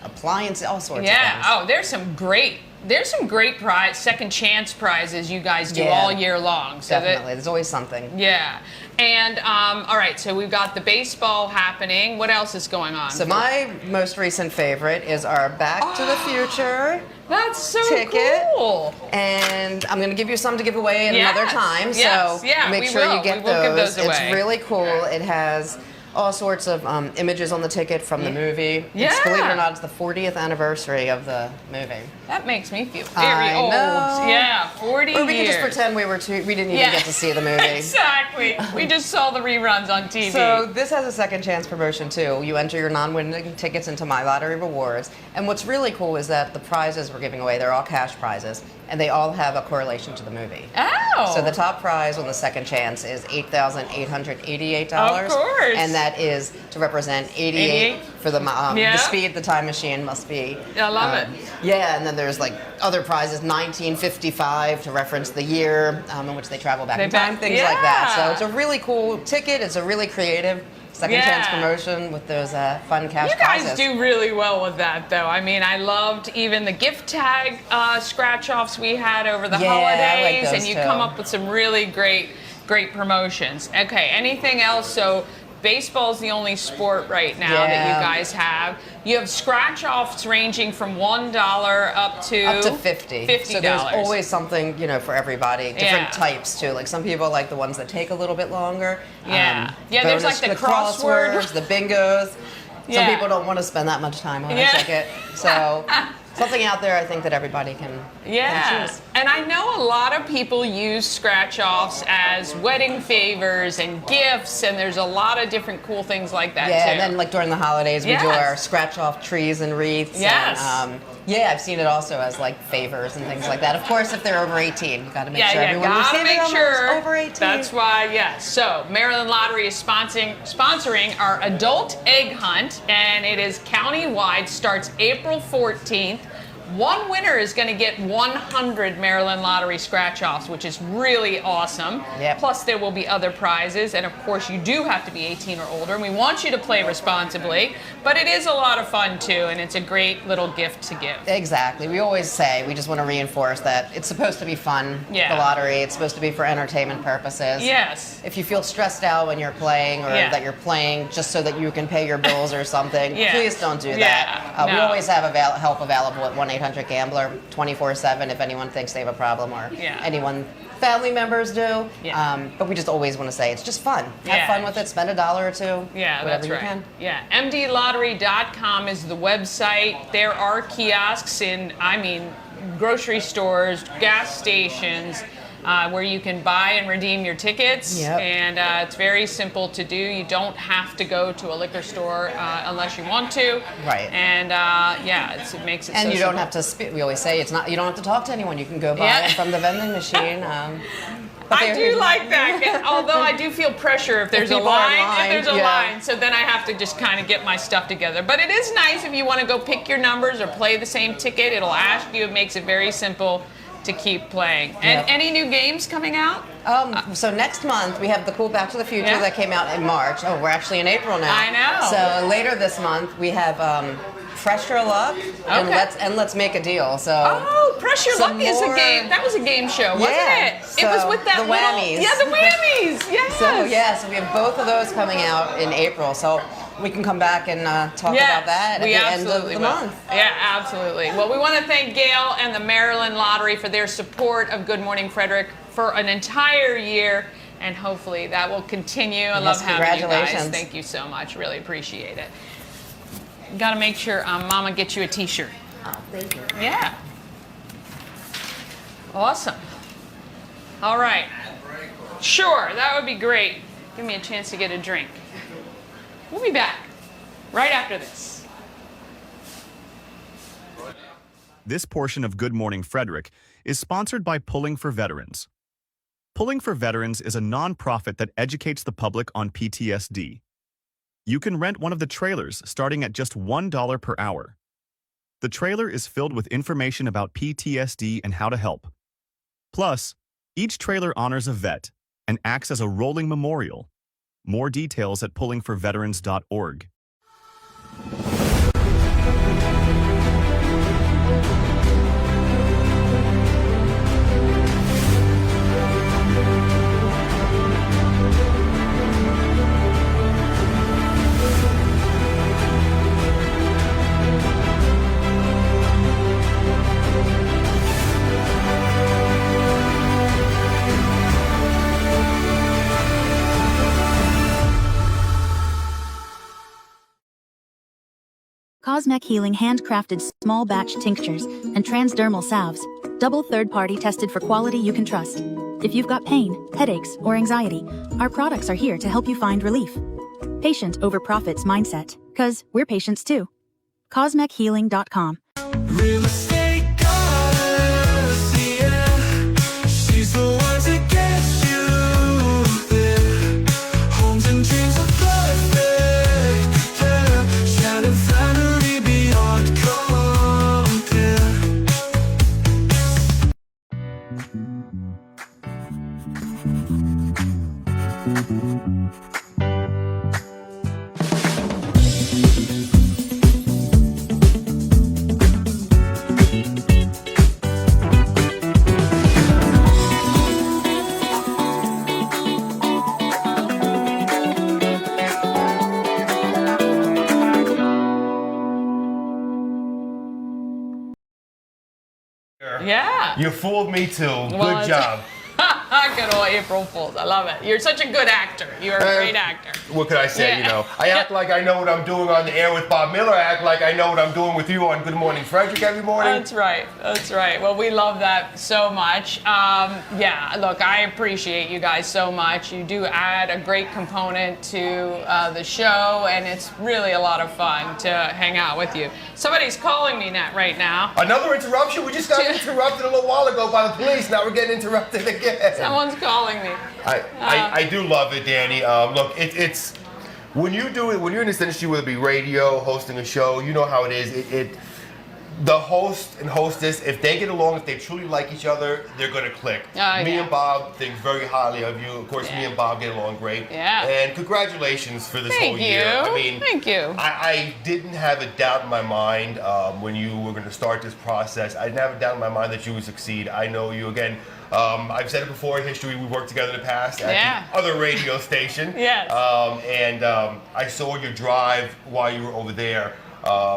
appliances, all sorts of things. Yeah. Oh, there's some great second chance prizes you guys do all year long. So definitely. There's always something. Yeah. And all right, so we've got the baseball happening. What else is going on? So my most recent favorite is our Back to the Future. That's so ticket. Cool. And I'm going to give you some to give away at another time. Yes. So make sure you get those. Give those away. It's really cool. It has all sorts of images on the ticket from the movie. Yeah. Believe it or not, it's the 40th anniversary of the movie. That makes me feel very old. Yeah, 40 years. Or we could just pretend we didn't even get to see the movie. Exactly. We just saw the reruns on TV. So this has a second chance promotion too. You enter your non-winning tickets into My Lottery Rewards. And what's really cool is that the prizes we're giving away, they're all cash prizes. And they all have a correlation to the movie. Oh. So the top prize on the second chance is $8,888. Of course. And that is to represent 88 for the speed the time machine must be. I love it. Yeah, and then there's like other prizes, 1955 to reference the year in which they travel back in time, things like that. So it's a really cool ticket. It's a really creative second chance promotion with those fun cash prizes. You guys do really well with that, though. I mean, I loved even the gift tag scratch-offs we had over the holidays, and you come up with some really great promotions. Okay, anything else? So baseball's the only sport right now that you guys have. You have scratch-offs ranging from $1 up to $50. $50. So there's always something, for everybody. Different types too. Like some people like the ones that take a little bit longer. There's like the crosswords, the bingos. Some people don't want to spend that much time on a ticket. So something out there, I think, that everybody can choose. And I know a lot of people use scratch-offs as wedding favors and gifts, and there's a lot of different cool things like that, too. And then, like, during the holidays, we do our scratch-off trees and wreaths. Yes. And, I've seen it also as, like, favors and things like that. Of course, if they're over 18, you've got to make sure everyone receiving them is over 18. That's why, So, Maryland Lottery is sponsoring our adult egg hunt, and it is county-wide, starts April 14th. One winner is going to get 100 Maryland Lottery scratch-offs, which is really awesome. Yep. Plus, there will be other prizes. And, of course, you do have to be 18 or older. And we want you to play responsibly. But it is a lot of fun, too. And it's a great little gift to give. Exactly. We always say, we just want to reinforce that it's supposed to be fun, the lottery. It's supposed to be for entertainment purposes. Yes. If you feel stressed out when you're playing or that you're playing just so that you can pay your bills or something, please don't do that. We always have help available at 1-800-GAMBLER 24/7 if anyone thinks they have a problem or anyone family members do. But we just always want to say it's just fun. Have fun with it. Spend $1 or $2. Whatever you can. MDLottery.com is the website. There are kiosks in, grocery stores, gas stations, where you can buy and redeem your tickets. And it's very simple to do. You don't have to go to a liquor store unless you want to. Right. And it makes it and so you don't simple. have to, we always say, you don't have to talk to anyone. You can go buy it from the vending machine. I do like that, although I do feel pressure if there's a line. So then I have to just kind of get my stuff together. But it is nice if you want to go pick your numbers or play the same ticket. It'll ask you. It makes it very simple to keep playing. And any new games coming out? So next month we have the cool Back to the Future that came out in March. Oh, we're actually in April now. I know. So later this month we have Pressure Luck and Let's Make a Deal. So Pressure Luck is a game. That was a game show, wasn't it? So it was with that the Whammies. The Whammies. Yes. So we have both of those coming out in April. So we can come back and talk about that at the end of the month. Yeah, absolutely. Well, we want to thank Gail and the Maryland Lottery for their support of Good Morning Frederick for an entire year, and hopefully that will continue. I love having you guys. Thank you so much. Really appreciate it. Got to make sure Mama gets you a T-shirt. Oh, thank you. Yeah. Awesome. All right. Sure, that would be great. Give me a chance to get a drink. We'll be back right after this. This portion of Good Morning Frederick is sponsored by Pulling for Veterans. Pulling for Veterans is a nonprofit that educates the public on PTSD. You can rent one of the trailers starting at just $1 per hour. The trailer is filled with information about PTSD and how to help. Plus, each trailer honors a vet and acts as a rolling memorial. More details at pullingforveterans.org. Cosmec Healing handcrafted small batch tinctures and transdermal salves, double third-party tested for quality you can trust. If you've got pain, headaches, or anxiety, our products are here to help you find relief. Patient over profits mindset, 'cause we're patients too. CosmecHealing.com. Real estate goddess, yeah. She's the one to get you there. Homes and dreams are perfect, yeah. Shannon Flannery beyond compare. Yeah. You fooled me too. Good job. Good old April Fools. I love it. You're such a good actor. You're a great actor. What could I say? Yeah. You know, I act like I know what I'm doing on the air with Bob Miller. I act like I know what I'm doing with you on Good Morning Frederick every morning. That's right. That's right. Well, we love that so much. Yeah, look, I appreciate you guys so much. You do add a great component to the show, and it's really a lot of fun to hang out with you. Somebody's calling me right now. Another interruption? We just got interrupted a little while ago by the police. Now we're getting interrupted again. Someone's calling me. I do love it, Danny. Look, it's when you do it, when you're in this industry, whether it be radio, hosting a show, you know how it is. The host and hostess, if they get along, if they truly like each other, they're going to click. Me and Bob think very highly of you. Of course, me and Bob get along great. Yeah. And congratulations for this whole year. I mean, thank you. I didn't have a doubt in my mind when you were going to start this process. I didn't have a doubt in my mind that you would succeed. I know you again. I've said it before in history, we worked together in the past at the other radio station. Yes. I saw your drive while you were over there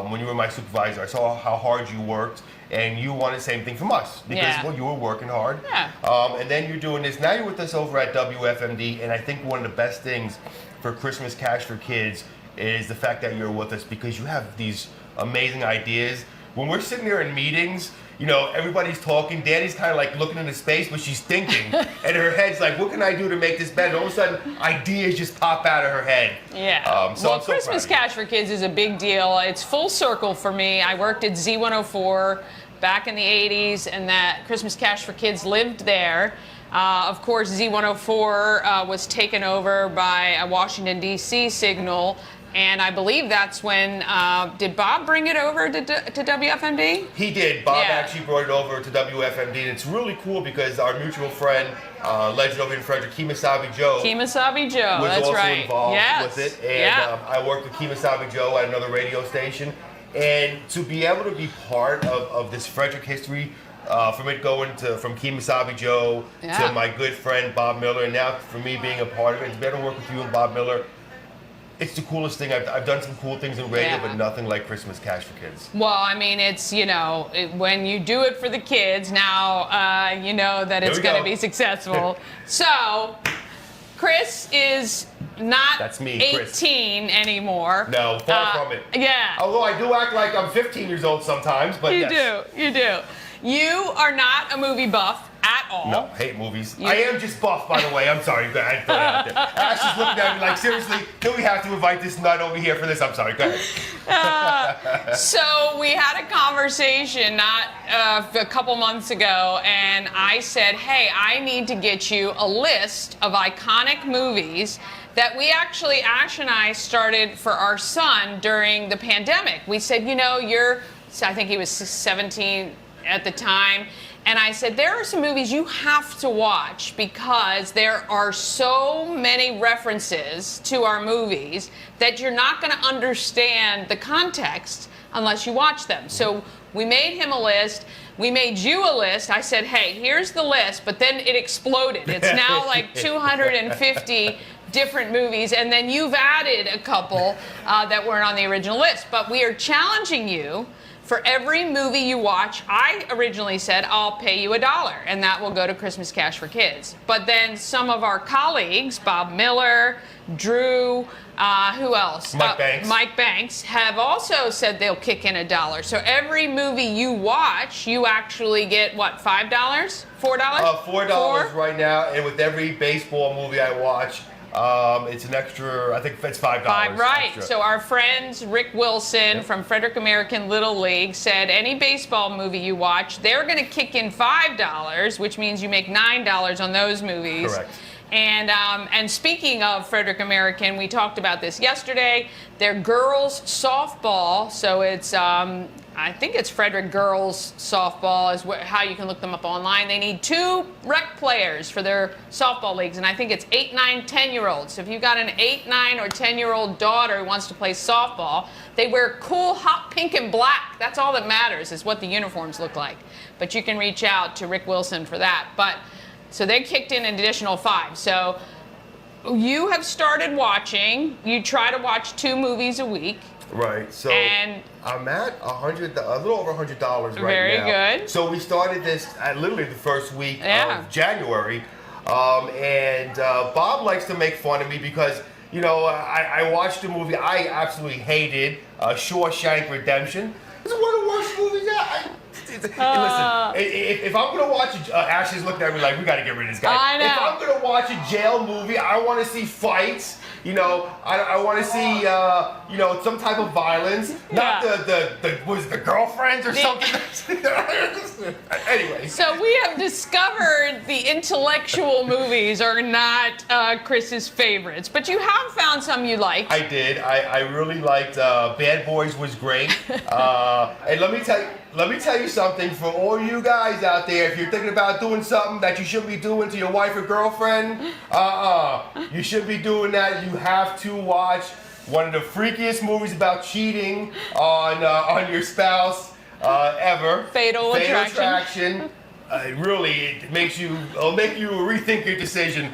when you were my supervisor. I saw how hard you worked, and you wanted the same thing from us because well, you were working hard. Yeah. And then you're doing this. Now you're with us over at WFMD, and I think one of the best things for Christmas Cash for Kids is the fact that you're with us because you have these amazing ideas. When we're sitting there in meetings, you know, everybody's talking. Danny's kind of like looking into space, but she's thinking. And her head's like, what can I do to make this better? And all of a sudden, ideas just pop out of her head. Yeah. Well, Christmas Cash for Kids is a big deal. It's full circle for me. I worked at Z104 back in the 80s, and that Christmas Cash for Kids lived there. Of course, Z104 was taken over by a Washington, D.C. signal. And I believe that's when, did Bob bring it over to WFMD? He did. Bob actually brought it over to WFMD. And it's really cool because our mutual friend, legend over in Frederick, Kemosabe Joe. Kemosabe Joe, was that's also right. involved with it. And I worked with Kemosabe Joe at another radio station. And to be able to be part of this Frederick history, from it going from Kemosabe Joe to my good friend Bob Miller, and now for me being a part of it, it's better to work with you and Bob Miller. it's the coolest thing. I've done some cool things in radio, but nothing like Christmas Cash for Kids. Well, I mean, it's, when you do it for the kids, now you know that it's going to be successful. So, Chris is not That's me, 18 Chris. Anymore. No, far from it. Yeah. Although I do act like I'm 15 years old sometimes, but You do. You are not a movie buff at all. No, hate movies. I am just buff, by the way. I'm sorry. Go ahead. Ash is looking at me like, seriously, do we have to invite this nut over here for this? I'm sorry. Go ahead. So we had a conversation not a couple months ago, and I said, hey, I need to get you a list of iconic movies that we actually, Ash and I started for our son during the pandemic. We said, I think he was 17 at the time. And I said, there are some movies you have to watch because there are so many references to our movies that you're not going to understand the context unless you watch them. So we made him a list. We made you a list. I said, hey, here's the list. But then it exploded. It's now like 250 different movies. And then you've added a couple that weren't on the original list. But we are challenging you. For every movie you watch, I originally said, I'll pay you $1, and that will go to Christmas Cash for Kids. But then some of our colleagues, Bob Miller, Drew, who else? Mike Banks, have also said they'll kick in $1. So every movie you watch, you actually get, what, $5? $4? $4 right now, and with every baseball movie I watch, it's an extra, I think it's $5. Right. Extra. So our friend Rick Wilson from Frederick American Little League said any baseball movie you watch, they're going to kick in $5, which means you make $9 on those movies. Correct. And speaking of Frederick American, we talked about this yesterday. Their girls softball, so it's I think it's Frederick Girls Softball is how you can look them up online. They need 2 rec players for their softball leagues, and I think it's 8, 9, 10-year-olds. So if you've got an 8, 9, or 10-year-old daughter who wants to play softball, they wear cool hot pink and black. That's all that matters is what the uniforms look like. But you can reach out to Rick Wilson for that. So they kicked in an additional $5. So you have started watching. You try to watch 2 movies a week. Right. So I'm at a little over $100 right now. Very good. So we started this at literally the first week of January, and Bob likes to make fun of me because I watched a movie I absolutely hated, Shawshank Redemption. It's one of the worst movies out. Listen, if I'm going to watch Ashley's looking at me like, we got to get rid of this guy. I know. If I'm going to watch a jail movie, I want to see fights. I want to see, some type of violence. Not the girlfriends or something. Anyway. So we have discovered the intellectual movies are not Chris's favorites, but you have found some you liked. I did. I really liked Bad Boys was great. And let me tell you something for all you guys out there. If you're thinking about doing something that you shouldn't be doing to your wife or girlfriend, you should be doing that. You have to watch one of the freakiest movies about cheating on your spouse ever. Fatal Attraction. It'll make you rethink your decision.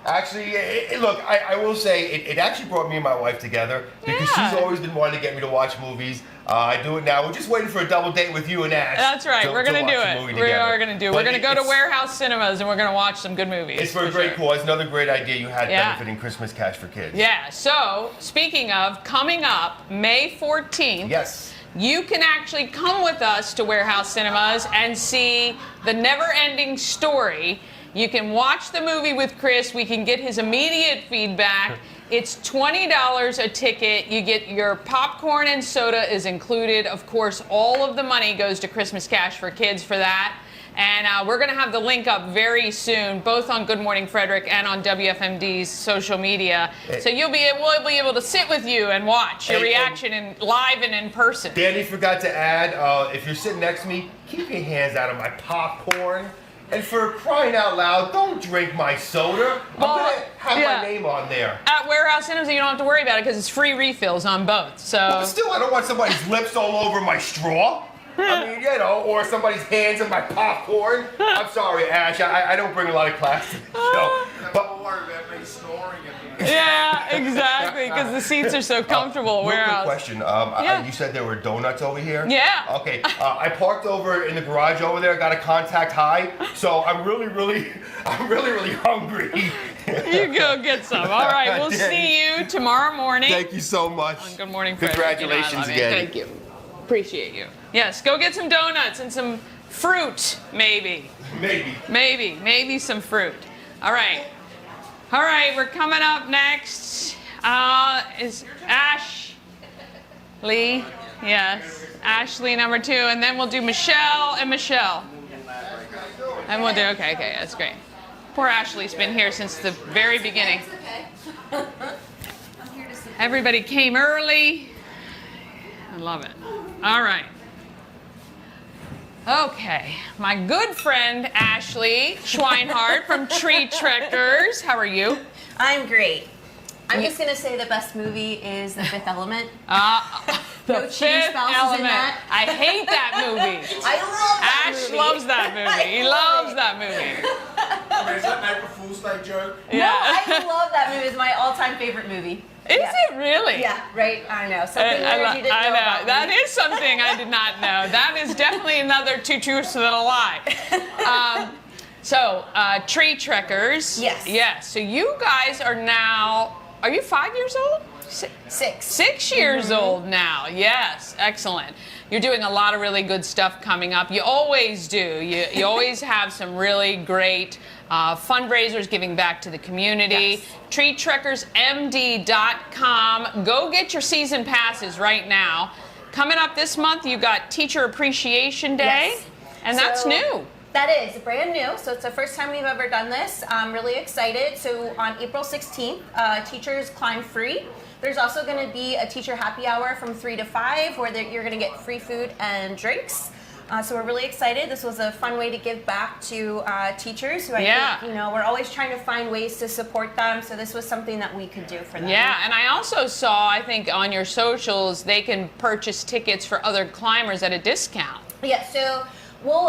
Actually, look, I will say it actually brought me and my wife together because she's always been wanting to get me to watch movies. I do it now. We're just waiting for a double date with you and Ash. That's right. We're going to do it. We are going to do it. We're going to go to Warehouse Cinemas and we're going to watch some good movies. It's for a great cause. Another great idea you had benefiting Christmas Cash for Kids. Yeah. So, speaking of, coming up May 14th. Yes. You can actually come with us to Warehouse Cinemas and see The Never-Ending Story. You can watch the movie with Chris. We can get his immediate feedback. It's $20 a ticket. You get your popcorn and soda is included. Of course, all of the money goes to Christmas Cash for Kids for that. And we're going to have the link up very soon, both on Good Morning Frederick and on WFMD's social media. So we'll be able to sit with you and watch your reaction live and in person. Danny forgot to add, if you're sitting next to me, keep your hands out of my popcorn. And for crying out loud, don't drink my soda. I'm going to have my name on there. At Warehouse Cinemas, you don't have to worry about it because it's free refills on both. So. But still, I don't want somebody's lips all over my straw. I mean, or somebody's hands in my popcorn. I'm sorry, Ash. I don't bring a lot of class to the show. Don't worry about me snoring at the Yeah, exactly, because the seats are so comfortable. Real quick Whereas, question. You said there were donuts over here? Yeah. Okay. I parked over in the garage over there, got a contact high, so I'm really hungry. You go get some. All right, we'll see you tomorrow morning. Thank you so much. Good morning, Frederick. Congratulations again. Thank you. Appreciate you. Yes, go get some donuts and some fruit, maybe. Maybe some fruit. All right. All right, we're coming up next. Is Ashley. Yes, Ashley number 2, and then we'll do Michelle and Michelle. And we'll do, okay, that's great. Poor Ashley's been here since the very beginning. Everybody came early. I love it. All right. Okay, my good friend Ashley Schweinhardt from Tree Trekkers. How are you? I'm great. I'm just gonna say the best movie is The Fifth Element. The Fifth Element. I hate that movie. I love that Ash movie. loves that movie. He loves that movie. Is that an April Fool's Day joke? No, I love that movie. It's my all-time favorite movie. Is it really? Yeah, right. I know. Something I weird you didn't know about me. That is something I did not know. That is definitely another 2 truths and a lie. Tree Trekkers. Yes. Yes. So you guys are now, are you 5 years old? 6. 6 years old now. Yes. Excellent. You're doing a lot of really good stuff coming up. You always do. You always have some really great fundraisers giving back to the community. Yes. TreeTrekkersMD.com. Go get your season passes right now. Coming up this month, you got Teacher Appreciation Day, Yes. and that's new. That is brand new. So it's the first time we've ever done this. I'm really excited. So on April 16th, teachers climb free. There's also going to be a teacher happy hour from 3 to 5 where you're going to get free food and drinks. So we're really excited. This was a fun way to give back to teachers who I think, we're always trying to find ways to support them. So this was something that we could do for them. Yeah, and I also saw, I think on your socials, they can purchase tickets for other climbers at a discount. Yeah, so we'll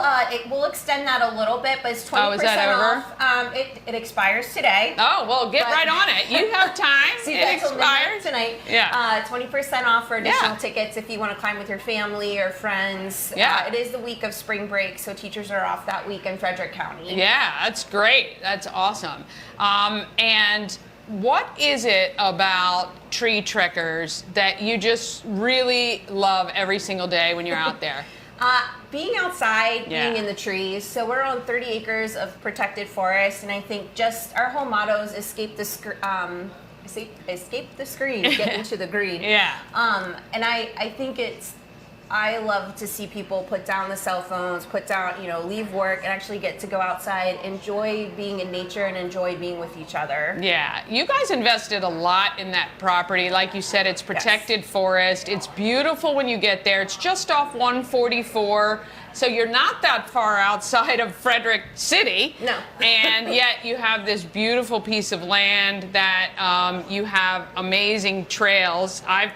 extend that a little bit, but it's 20% Oh, is that over? off. It expires today. Oh, well, get right on it. You have time. See, it that's expires tonight. Yeah. 20% off for additional tickets if you want to climb with your family or friends. Yeah. It is the week of spring break, so teachers are off that week in Frederick County. Yeah, that's great. That's awesome. And what is it about Tree Trekkers that you just really love every single day when you're out there? Being outside, being in the trees. So we're on 30 acres of protected forest, and I think just our whole motto is escape the screen, get into the green. Yeah. And I think I love to see people put down the cell phones, leave work and actually get to go outside, enjoy being in nature and enjoy being with each other. Yeah, you guys invested a lot in that property. Like you said, it's protected forest. It's beautiful when you get there. It's just off 144. So you're not that far outside of Frederick City. No. And yet you have this beautiful piece of land that you have amazing trails. I've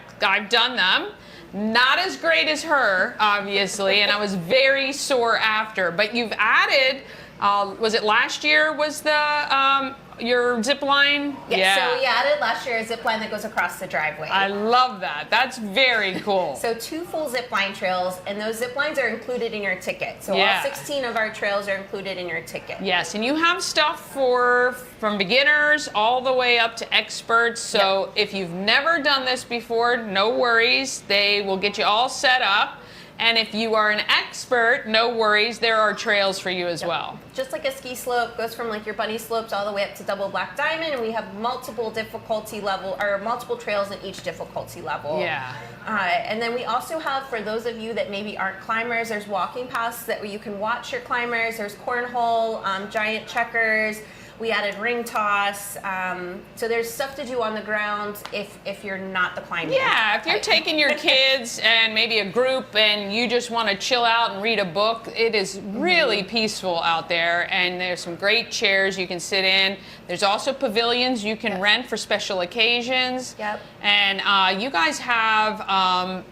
done them. Not as great as her, obviously, and I was very sore after. But you've added, was it last year was the your zip line? Yes, Yeah. so we added last year a zip line that goes across the driveway. I love that. That's very cool. So 2 full zip line trails, and those zip lines are included in your ticket. So Yeah. all 16 of our trails are included in your ticket. Yes, and you have stuff from beginners all the way up to experts. So if you've never done this before, no worries. They will get you all set up. And if you are an expert, no worries. There are trails for you as well. Just like a ski slope, goes from like your bunny slopes all the way up to double black diamond, and we have multiple trails in each difficulty level. Yeah. And then we also have, for those of you that maybe aren't climbers, there's walking paths that you can watch your climbers. There's cornhole, giant checkers. We added ring toss. So there's stuff to do on the ground if you're not the climber. Yeah, if you're taking your kids and maybe a group and you just want to chill out and read a book, it is really peaceful out there. And there's some great chairs you can sit in. There's also pavilions you can rent for special occasions. Yep. And you guys have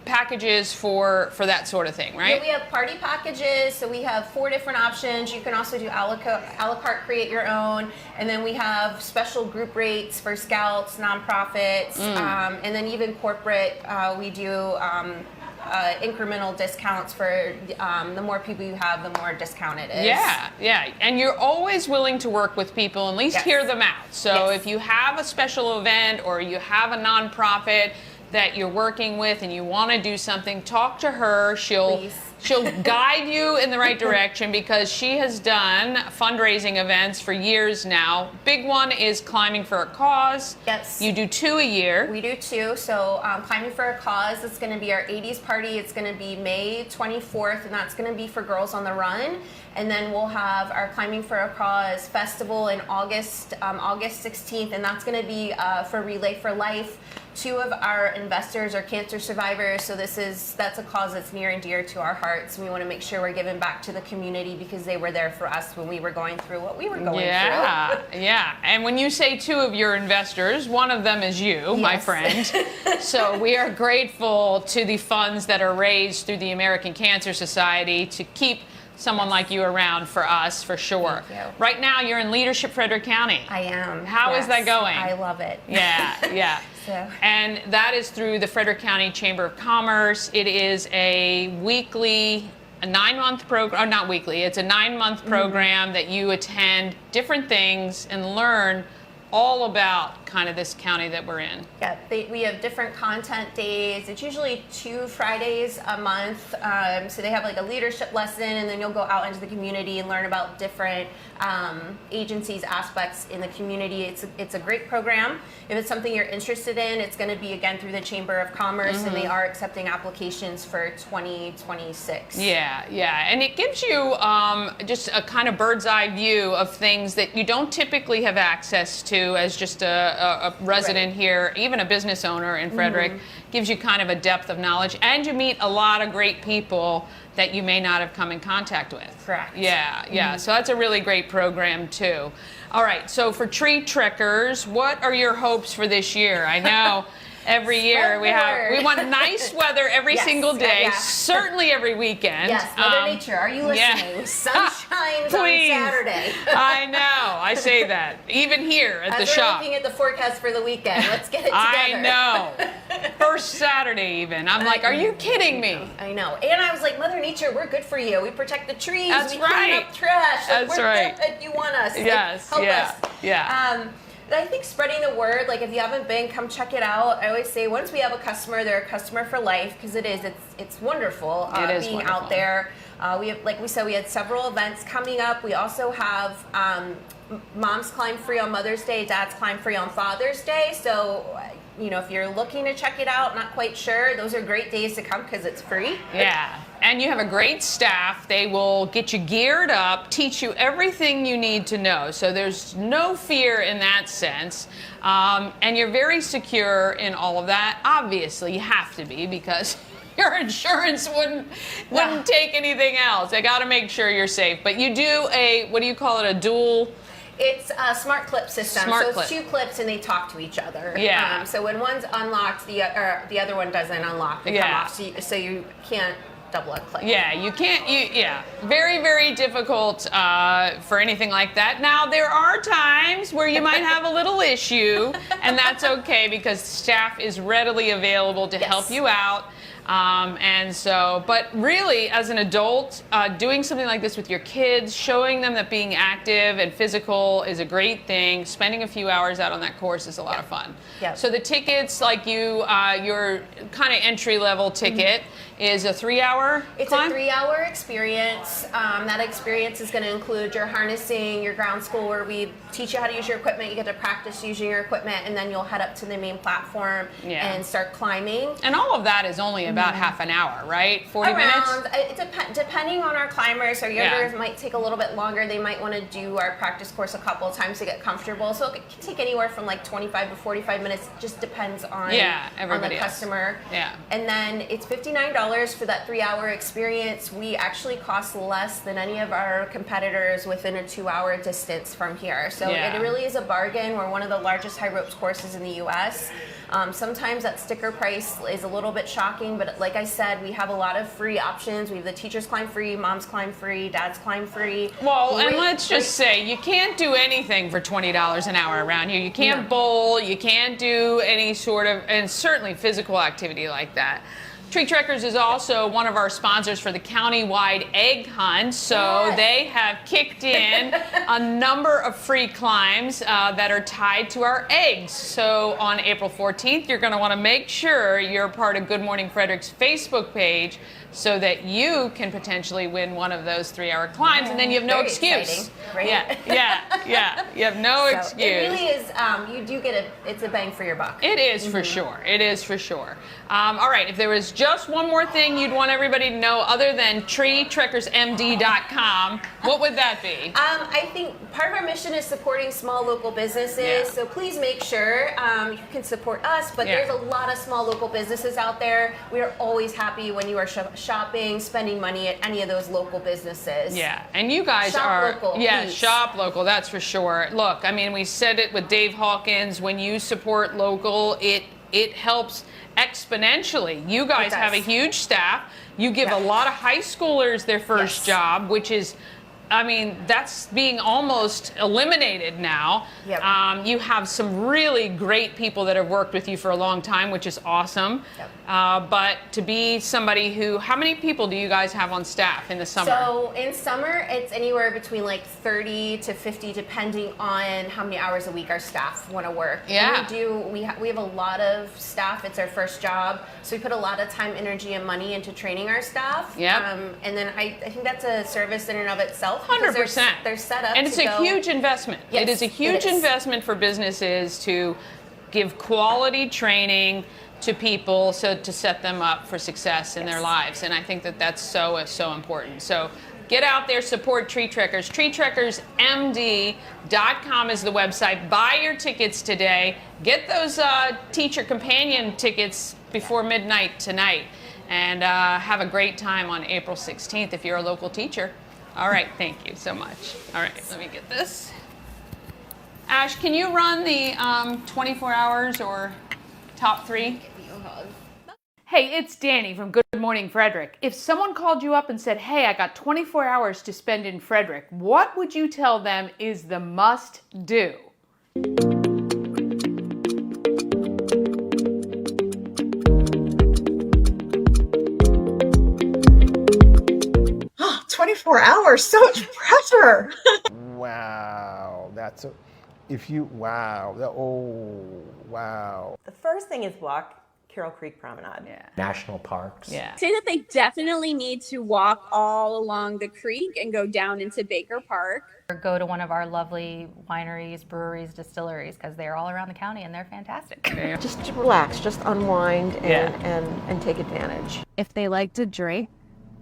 packages for that sort of thing, right? Yeah, we have party packages. So we have 4 different options. You can also do a la carte, create your own. And then we have special group rates for scouts, nonprofits, and then even corporate. We do incremental discounts for the more people you have, the more discount it is. Yeah. And you're always willing to work with people, at least hear them out. So if you have a special event or you have a nonprofit that you're working with and you want to do something, talk to her. She'll guide you in the right direction because she has done fundraising events for years now. Big one is Climbing for a Cause. Yes. You do 2 a year. We do 2. So Climbing for a Cause, it's going to be our 80s party. It's going to be May 24th, and that's going to be for Girls on the Run. And then we'll have our Climbing for a Cause festival in August 16th, and that's going to be for Relay for Life. 2 of our investors are cancer survivors, so that's a cause that's near and dear to our hearts. We want to make sure we're giving back to the community because they were there for us when we were going through what we were going through. Yeah. And when you say 2 of your investors, one of them is you, my friend. So we are grateful to the funds that are raised through the American Cancer Society to keep someone like you around for us, for sure. Thank you. Right now, you're in Leadership Frederick County. I am. How is that going? I love it. Yeah. And that is through the Frederick County Chamber of Commerce. It is a 9-month program, not weekly, it's a 9-month program that you attend different things and learn all about kind of this county that we're in. Yeah, we have different content days. It's usually 2 Fridays a month. So they have like a leadership lesson, and then you'll go out into the community and learn about different agencies, aspects in the community. It's a great program. If it's something you're interested in, it's going to be again through the Chamber of Commerce, and they are accepting applications for 2026. Yeah, and it gives you just a kind of bird's eye view of things that you don't typically have access to as just a resident here, even a business owner in Frederick. Gives you kind of a depth of knowledge, and you meet a lot of great people that you may not have come in contact with. Correct. Yeah. So that's a really great program too. All right, so for tree trickers, what are your hopes for this year? I know every year we want nice weather every single day, certainly every weekend. Yes, Mother Nature, are you listening? Sunshine on Saturday. I know, I say that. Even here at the shop. We're looking at the forecast for the weekend. Let's get it together. I know. First Saturday even. I'm like, are you kidding me? I know. And I was like, Mother Nature, we're good for you. We protect the trees. That's we right. clean up trash. That's we're right. good if you want us. Yes. Help us. Yeah. I think spreading the word, like if you haven't been, come check it out. I always say once we have a customer, they're a customer for life because it's wonderful being wonderful. out there. We have, like we said, we had several events coming up. We also have Moms Climb Free on Mother's Day, Dads Climb Free on Father's Day. So, if you're looking to check it out, not quite sure, those are great days to come because it's free. Yeah. And you have a great staff. They will get you geared up, teach you everything you need to know. So there's no fear in that sense. And you're very secure in all of that. Obviously, you have to be because your insurance wouldn't take anything else. They got to make sure you're safe. But you do what do you call it, a dual... It's a smart clip system. Smart so it's 2 clips and they talk to each other. Yeah. So when one's unlocked, the other one doesn't unlock and come off. So you can't double click. Yeah, you can't. Very, very difficult for anything like that. Now there are times where you might have a little issue, and that's okay because staff is readily available to help you out. But really, as an adult, doing something like this with your kids, showing them that being active and physical is a great thing. Spending a few hours out on that course is a lot of fun. Yep. So the tickets, like your kind of entry-level ticket, is a 3-hour It's climb? a 3-hour experience. That experience is going to include your harnessing, your ground school, where we teach you how to use your equipment. You get to practice using your equipment, and then you'll head up to the main platform and start climbing. And all of that is only about half an hour, right? 40 minutes? Depending on our climbers, our youngers might take a little bit longer. They might want to do our practice course a couple of times to get comfortable. So it can take anywhere from like 25 to 45 minutes. Just depends on the customer. Yeah. And then it's $59 for that 3-hour experience. We actually cost less than any of our competitors within a 2-hour distance from here. So it really is a bargain. We're one of the largest high ropes courses in the U.S. Sometimes that sticker price is a little bit shocking, but like I said, we have a lot of free options. We have the Teachers Climb Free, Moms Climb Free, Dads Climb Free. Well, and let's just say you can't do anything for $20 an hour around here. You can't bowl, you can't do any sort of, and certainly physical activity like that. Tree Trekkers is also one of our sponsors for the county-wide egg hunt, so they have kicked in a number of free climbs that are tied to our eggs. So on April 14th, you're going to want to make sure you're part of Good Morning Frederick's Facebook page so that you can potentially win one of those 3-hour climbs, and then you have no excuse. Right? Yeah. You have no excuse. It really is. You do get it's a bang for your buck. It is for sure. It is for sure. All right. If there was just one more thing you'd want everybody to know other than treetrekkersmd.com, what would that be? I think part of our mission is supporting small local businesses. So please make sure you can support us. But there's a lot of small local businesses out there. We are always happy when you are shopping, spending money at any of those local businesses. Yeah, and you guys shop local, please. Shop local, that's for sure. Look, I mean, we said it with Dave Hawkins, when you support local, it helps exponentially. You guys have a huge staff. You give a lot of high schoolers their first job, which is, I mean, that's being almost eliminated now. You have some really great people that have worked with you for a long time, which is awesome. But to be somebody who, how many people do you guys have on staff in the summer? So in summer, it's anywhere between like 30 to 50, depending on how many hours a week our staff want to work. Yeah. And we have a lot of staff. It's our first job. So we put a lot of time, energy, and money into training our staff. And then I think that's a service in and of itself. 100%. They're set up. And it's a huge investment. Yes, it is a huge investment for businesses to give quality training to people to set them up for success in their lives. And I think that that's so important. So get out there, support Tree Trekkers. TreeTrekkersMD.com is the website. Buy your tickets today. Get those teacher companion tickets before midnight tonight. And have a great time on April 16th if you're a local teacher. All right, thank you so much. All right, let me get this. Ash, can you run the 24 hours or top 3? Hey, it's Danny from Good Morning Frederick. If someone called you up and said, hey, I got 24 hours to spend in Frederick, what would you tell them is the must do? 24 hours, so much pressure. Wow, that's a, wow. The first thing is walk Carroll Creek Promenade. National parks. Say that they definitely need to walk all along the creek and go down into Baker Park. Or go to one of our lovely wineries, breweries, distilleries, because they're all around the county and they're fantastic. Just relax, just unwind and take advantage. If they like to drink,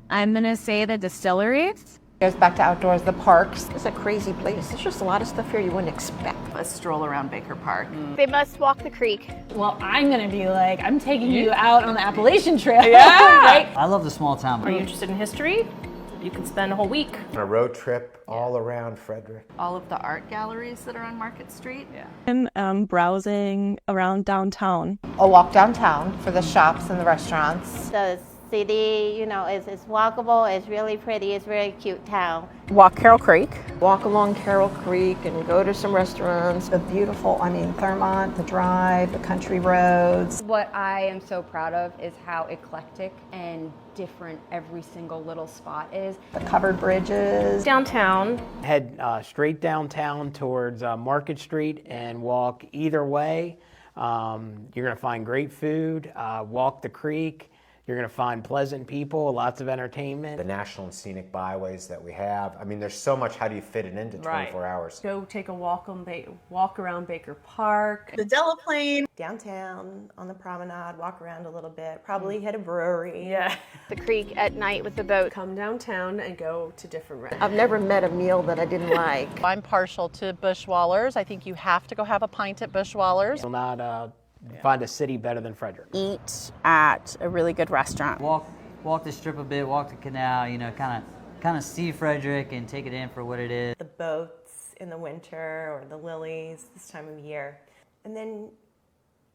I'm gonna say the distilleries. Goes back to outdoors, the parks. It's a crazy place. There's just a lot of stuff here you wouldn't expect. A stroll around Baker Park. They must walk the creek. Well, I'm gonna be like, I'm taking you out on the Appalachian Trail. Right? I love the small town. Are you interested in history? You can spend a whole week. On a road trip all around Frederick. All of the art galleries that are on Market Street. And browsing around downtown. A walk downtown for the shops and the restaurants. The city, is walkable, it's really pretty, it's a very cute town. Walk Carroll Creek. Walk along Carroll Creek and go to some restaurants. The beautiful, Claremont, the Drive, the country roads. What I am so proud of is how eclectic and different every single little spot is. The covered bridges. Downtown. Head straight downtown towards Market Street and walk either way. You're gonna find great food, walk the creek. You're going to find pleasant people, lots of entertainment. The national and scenic byways that we have. I mean, there's so much. How do you fit it into 24 hours? Go take a walk around Baker Park. The Delaplane. Downtown on the promenade, walk around a little bit, probably hit a brewery. The creek at night with the boat. Come downtown and go to different restaurants. I've never met a meal that I didn't like. I'm partial to Bushwallers. I think you have to go have a pint at Bushwallers. You'll not find a city better than Frederick. Eat at a really good restaurant. Walk the strip a bit, walk the canal, kind of see Frederick and take it in for what it is. The boats in the winter or the lilies this time of year. And then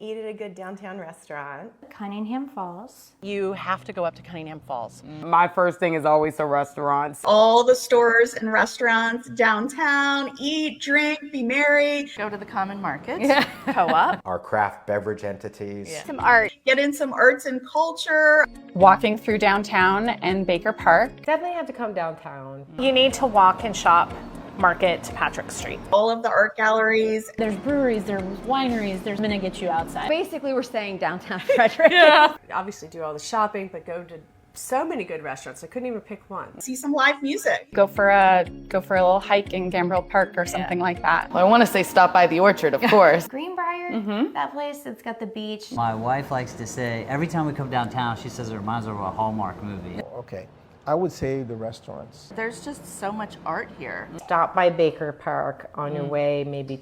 eat at a good downtown restaurant. Cunningham Falls. You have to go up to Cunningham Falls. My first thing is always the restaurants. All the stores and restaurants downtown, eat, drink, be merry. Go to the Common Market. Co-op. Our craft beverage entities. Some art. Get in some arts and culture. Walking through downtown and Baker Park. Definitely have to come downtown. You need to walk and shop Market to Patrick Street. All of the art galleries. There's breweries, there's wineries, there's gonna get you outside. Basically, we're staying downtown Frederick. Yeah. Obviously do all the shopping, but go to so many good restaurants. I couldn't even pick one. See some live music. Go for a little hike in Gambrill Park or something like that. Well, I want to say stop by the Orchard, of course. Greenbrier, that place that's got the beach. My wife likes to say, every time we come downtown, she says it reminds her of a Hallmark movie. Okay, I would say the restaurants. There's just so much art here. Stop by Baker Park on your way, maybe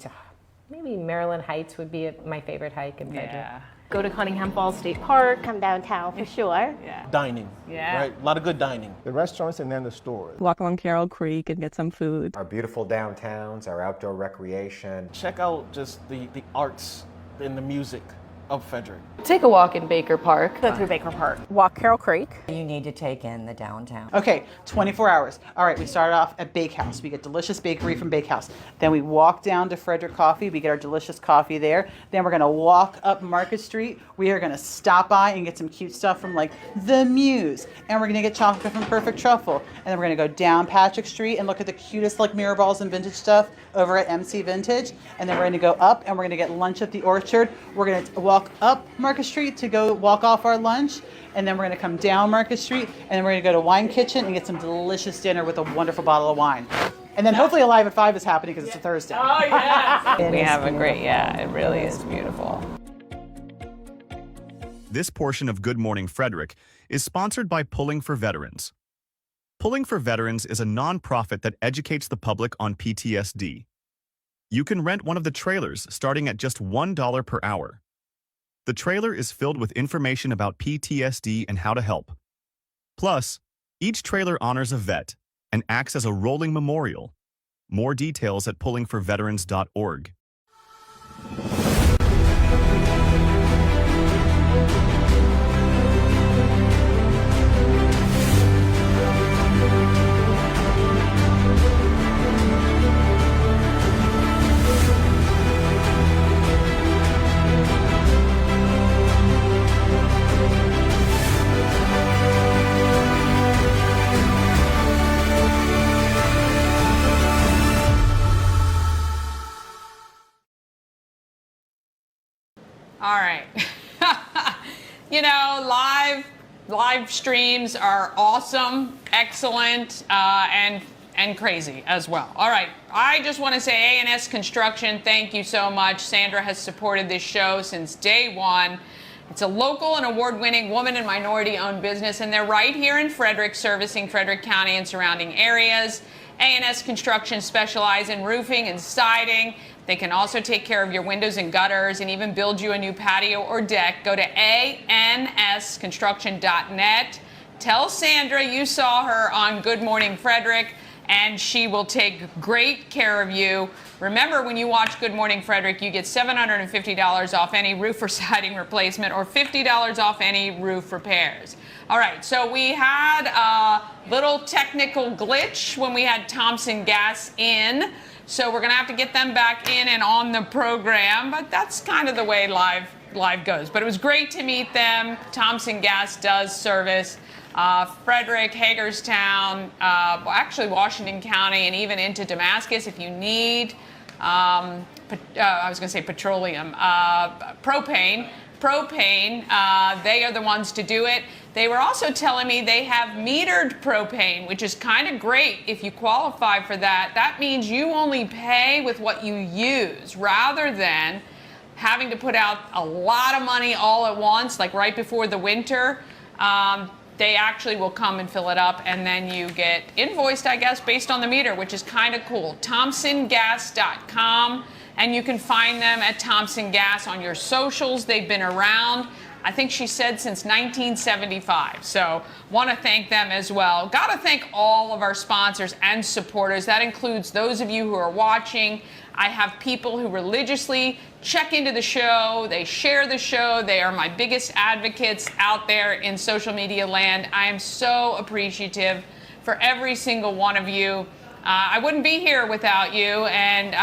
Maryland Heights would be my favorite hike in Frederick. Yeah. Go to Cunningham Falls State Park. Come downtown for sure. Yeah. Dining. Yeah. Right? A lot of good dining. The restaurants and then the stores. Walk along Carroll Creek and get some food. Our beautiful downtowns, our outdoor recreation. Check out just the arts and the music of Frederick. Take a walk in Baker Park. Go through Baker Park. Walk Carroll Creek. You need to take in the downtown. Okay, 24 hours. All right, we started off at Bakehouse. We get delicious bakery from Bakehouse. Then we walk down to Frederick Coffee. We get our delicious coffee there. Then we're gonna walk up Market Street. We are gonna stop by and get some cute stuff from like The Muse. And we're gonna get chocolate from Perfect Truffle. And then we're gonna go down Patrick Street and look at the cutest like mirror balls and vintage stuff over at MC Vintage. And then we're gonna go up and we're gonna get lunch at the Orchard. We're gonna walk up Market Street to go walk off our lunch, and then we're going to come down Market Street, and then we're going to go to Wine Kitchen and get some delicious dinner with a wonderful bottle of wine. And then hopefully Alive at 5 is happening because it's a Thursday. Oh, yeah. We have a great, it really is beautiful. This portion of Good Morning Frederick is sponsored by Pulling for Veterans. Pulling for Veterans is a nonprofit that educates the public on PTSD. You can rent one of the trailers starting at just $1 per hour. The trailer is filled with information about PTSD and how to help. Plus, each trailer honors a vet and acts as a rolling memorial. More details at pullingforveterans.org. All right. You know, live streams are awesome, excellent, and crazy as well. All right. I just want to say A&S Construction, thank you so much. Sandra has supported this show since day one. It's a local and award-winning woman and minority-owned business, and they're right here in Frederick, servicing Frederick County and surrounding areas. A&S Construction specializes in roofing and siding. They can also take care of your windows and gutters and even build you a new patio or deck. Go to ansconstruction.net. Tell Sandra you saw her on Good Morning Frederick, and she will take great care of you. Remember, when you watch Good Morning Frederick, you get $750 off any roof or siding replacement or $50 off any roof repairs. All right, so we had a little technical glitch when we had Thompson Gas in. So we're going to have to get them back in and on the program, but that's kind of the way live goes. But it was great to meet them. Thompson Gas does service Frederick, Hagerstown, actually Washington County, and even into Damascus if you need, I was going to say petroleum, propane. They are the ones to do it. They were also telling me they have metered propane, which is kind of great if you qualify for that. That means you only pay with what you use rather than having to put out a lot of money all at once, like right before the winter. They actually will come and fill it up, and then you get invoiced, I guess, based on the meter, which is kind of cool. ThompsonGas.com, and you can find them at Thompson Gas on your socials. They've been around, I think she said, since 1975. So want to thank them as well. Got to thank all of our sponsors and supporters. That includes those of you who are watching I have people who religiously check into the show. They share the show. They are my biggest advocates out there in social media land. I am so appreciative for every single one of you. I wouldn't be here without you. And,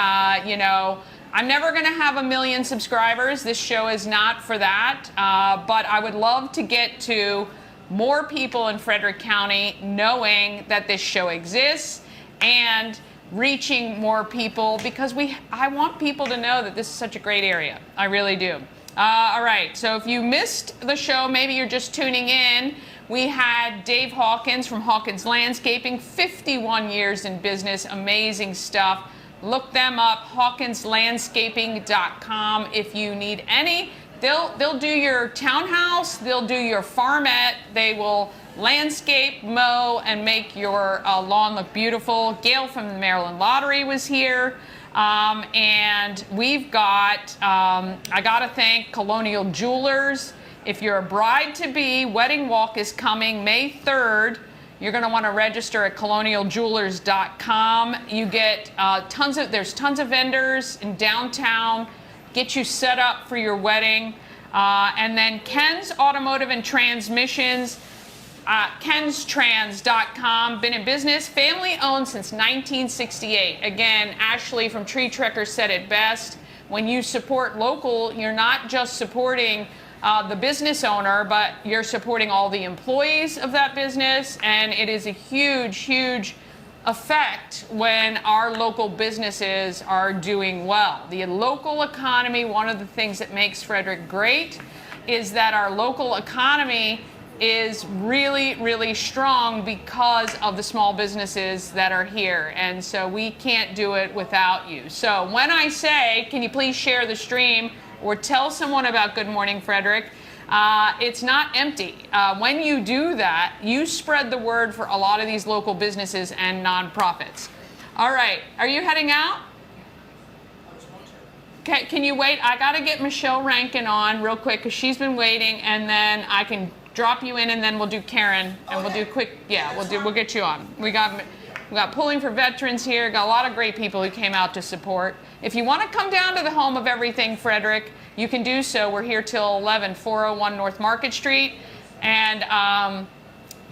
you know, I'm never going to have 1 million subscribers. This show is not for that. But I would love to get to more people in Frederick County knowing that this show exists and reaching more people, because I want people to know that this is such a great area. I really do. All right, so if you missed the show, maybe you're just tuning in. We had Dave Hawkins from Hawkins Landscaping, 51 years in business, amazing stuff. Look them up, hawkinslandscaping.com. If you need any, they'll do your townhouse, they'll do your farmette, they will landscape, mow, and make your lawn look beautiful. Gail from the Maryland Lottery was here. And we've got, I gotta thank Colonial Jewelers. If you're a bride-to-be, Wedding Walk is coming May 3rd. You're gonna wanna register at colonialjewelers.com. You get there's tons of vendors in downtown, get you set up for your wedding. And then Ken's Automotive and Transmissions, kenstrans.com, been in business, family owned since 1968. Again, Ashley from Tree Trekker said it best. When you support local, you're not just supporting the business owner, but you're supporting all the employees of that business. And it is a huge, huge effect when our local businesses are doing well. The local economy, one of the things that makes Frederick great is that our local economy is really, really strong because of the small businesses that are here. And so we can't do it without you. So when I say, can you please share the stream or tell someone about Good Morning Frederick, it's not empty. When you do that, you spread the word for a lot of these local businesses and nonprofits. All right, are you heading out? Okay, can you wait? I got to get Michelle Rankin on real quick because she's been waiting, and then I can drop you in, and then we'll do Karen, and we'll do quick. Yeah, we'll get you on. We got Pulling for Veterans here. Got a lot of great people who came out to support. If you want to come down to the home of everything Frederick, you can do so. We're here till 11, 401 North Market Street, and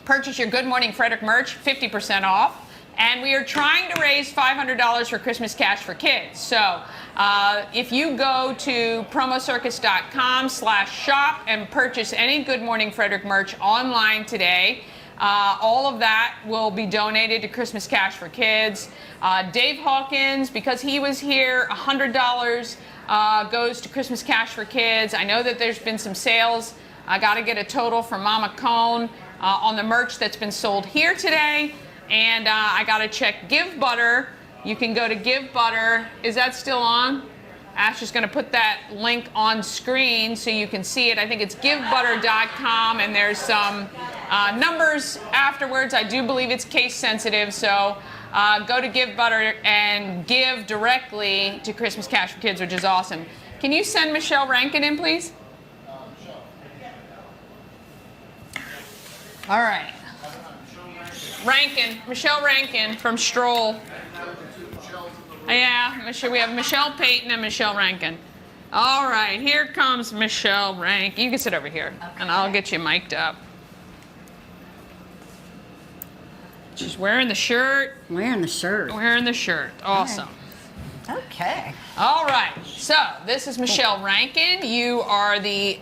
purchase your Good Morning Frederick merch, 50% off. And we are trying to raise $500 for Christmas Cash for Kids. So if you go to promocircus.com/shop and purchase any Good Morning Frederick merch online today, all of that will be donated to Christmas Cash for Kids. Dave Hawkins, because he was here, $100 goes to Christmas Cash for Kids. I know that there's been some sales. I got to get a total from Mama Cone on the merch that's been sold here today. And I got to check Give Butter. You can go to Give Butter. Is that still on? Ash is going to put that link on screen so you can see it. I think it's givebutter.com, and there's some numbers afterwards. I do believe it's case sensitive, so go to Give Butter and give directly to Christmas Cash for Kids, which is awesome. Can you send Michelle Rankin in, please? All right. Michelle Rankin from Stroll. Yeah, we have Michelle Payton and Michelle Rankin. All right, here comes Michelle Rankin. You can sit over here, and I'll get you mic'd up. She's wearing the shirt. Wearing the shirt. Awesome. Okay. All right, so this is Michelle Rankin. You are the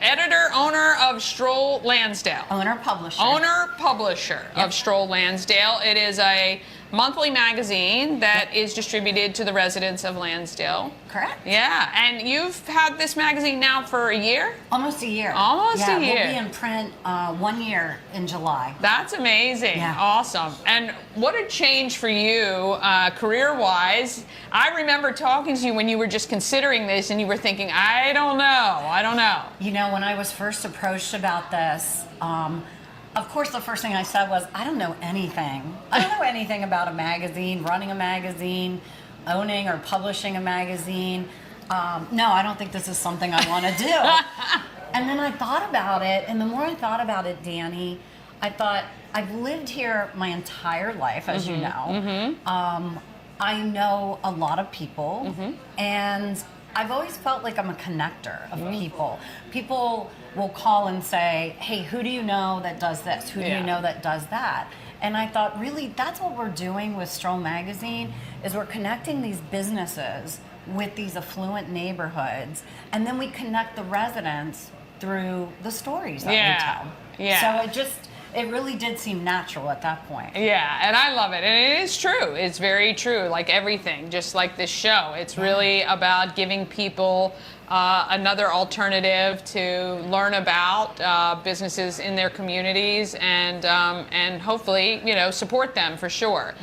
editor, owner of Stroll Lansdale. Owner-publisher of Stroll Lansdale. It is a monthly magazine that is distributed to the residents of Lansdale. Correct. Yeah, and you've had this magazine now for a year? Almost a year. A year. We'll be in print 1 year in July. That's amazing. Yeah. Awesome. And what a change for you career-wise. I remember talking to you when you were just considering this and you were thinking, I don't know. You know, when I was first approached about this, of course, the first thing I said was, I don't know anything. I don't know anything about a magazine, running a magazine, owning or publishing a magazine. No, I don't think this is something I want to do. And then I thought about it, and the more I thought about it, Danny, I thought, I've lived here my entire life, as you know. I know a lot of people, and I've always felt like I'm a connector of people. People will call and say, hey, who do you know that does this? Who do you know that does that? And I thought, really, that's what we're doing with Stroll Magazine, is we're connecting these businesses with these affluent neighborhoods, and then we connect the residents through the stories that we tell. Yeah. So it really did seem natural at that point. Yeah, and I love it. And it is true. It's very true, like everything, just like this show. It's really about giving people another alternative to learn about businesses in their communities and hopefully, support them for sure.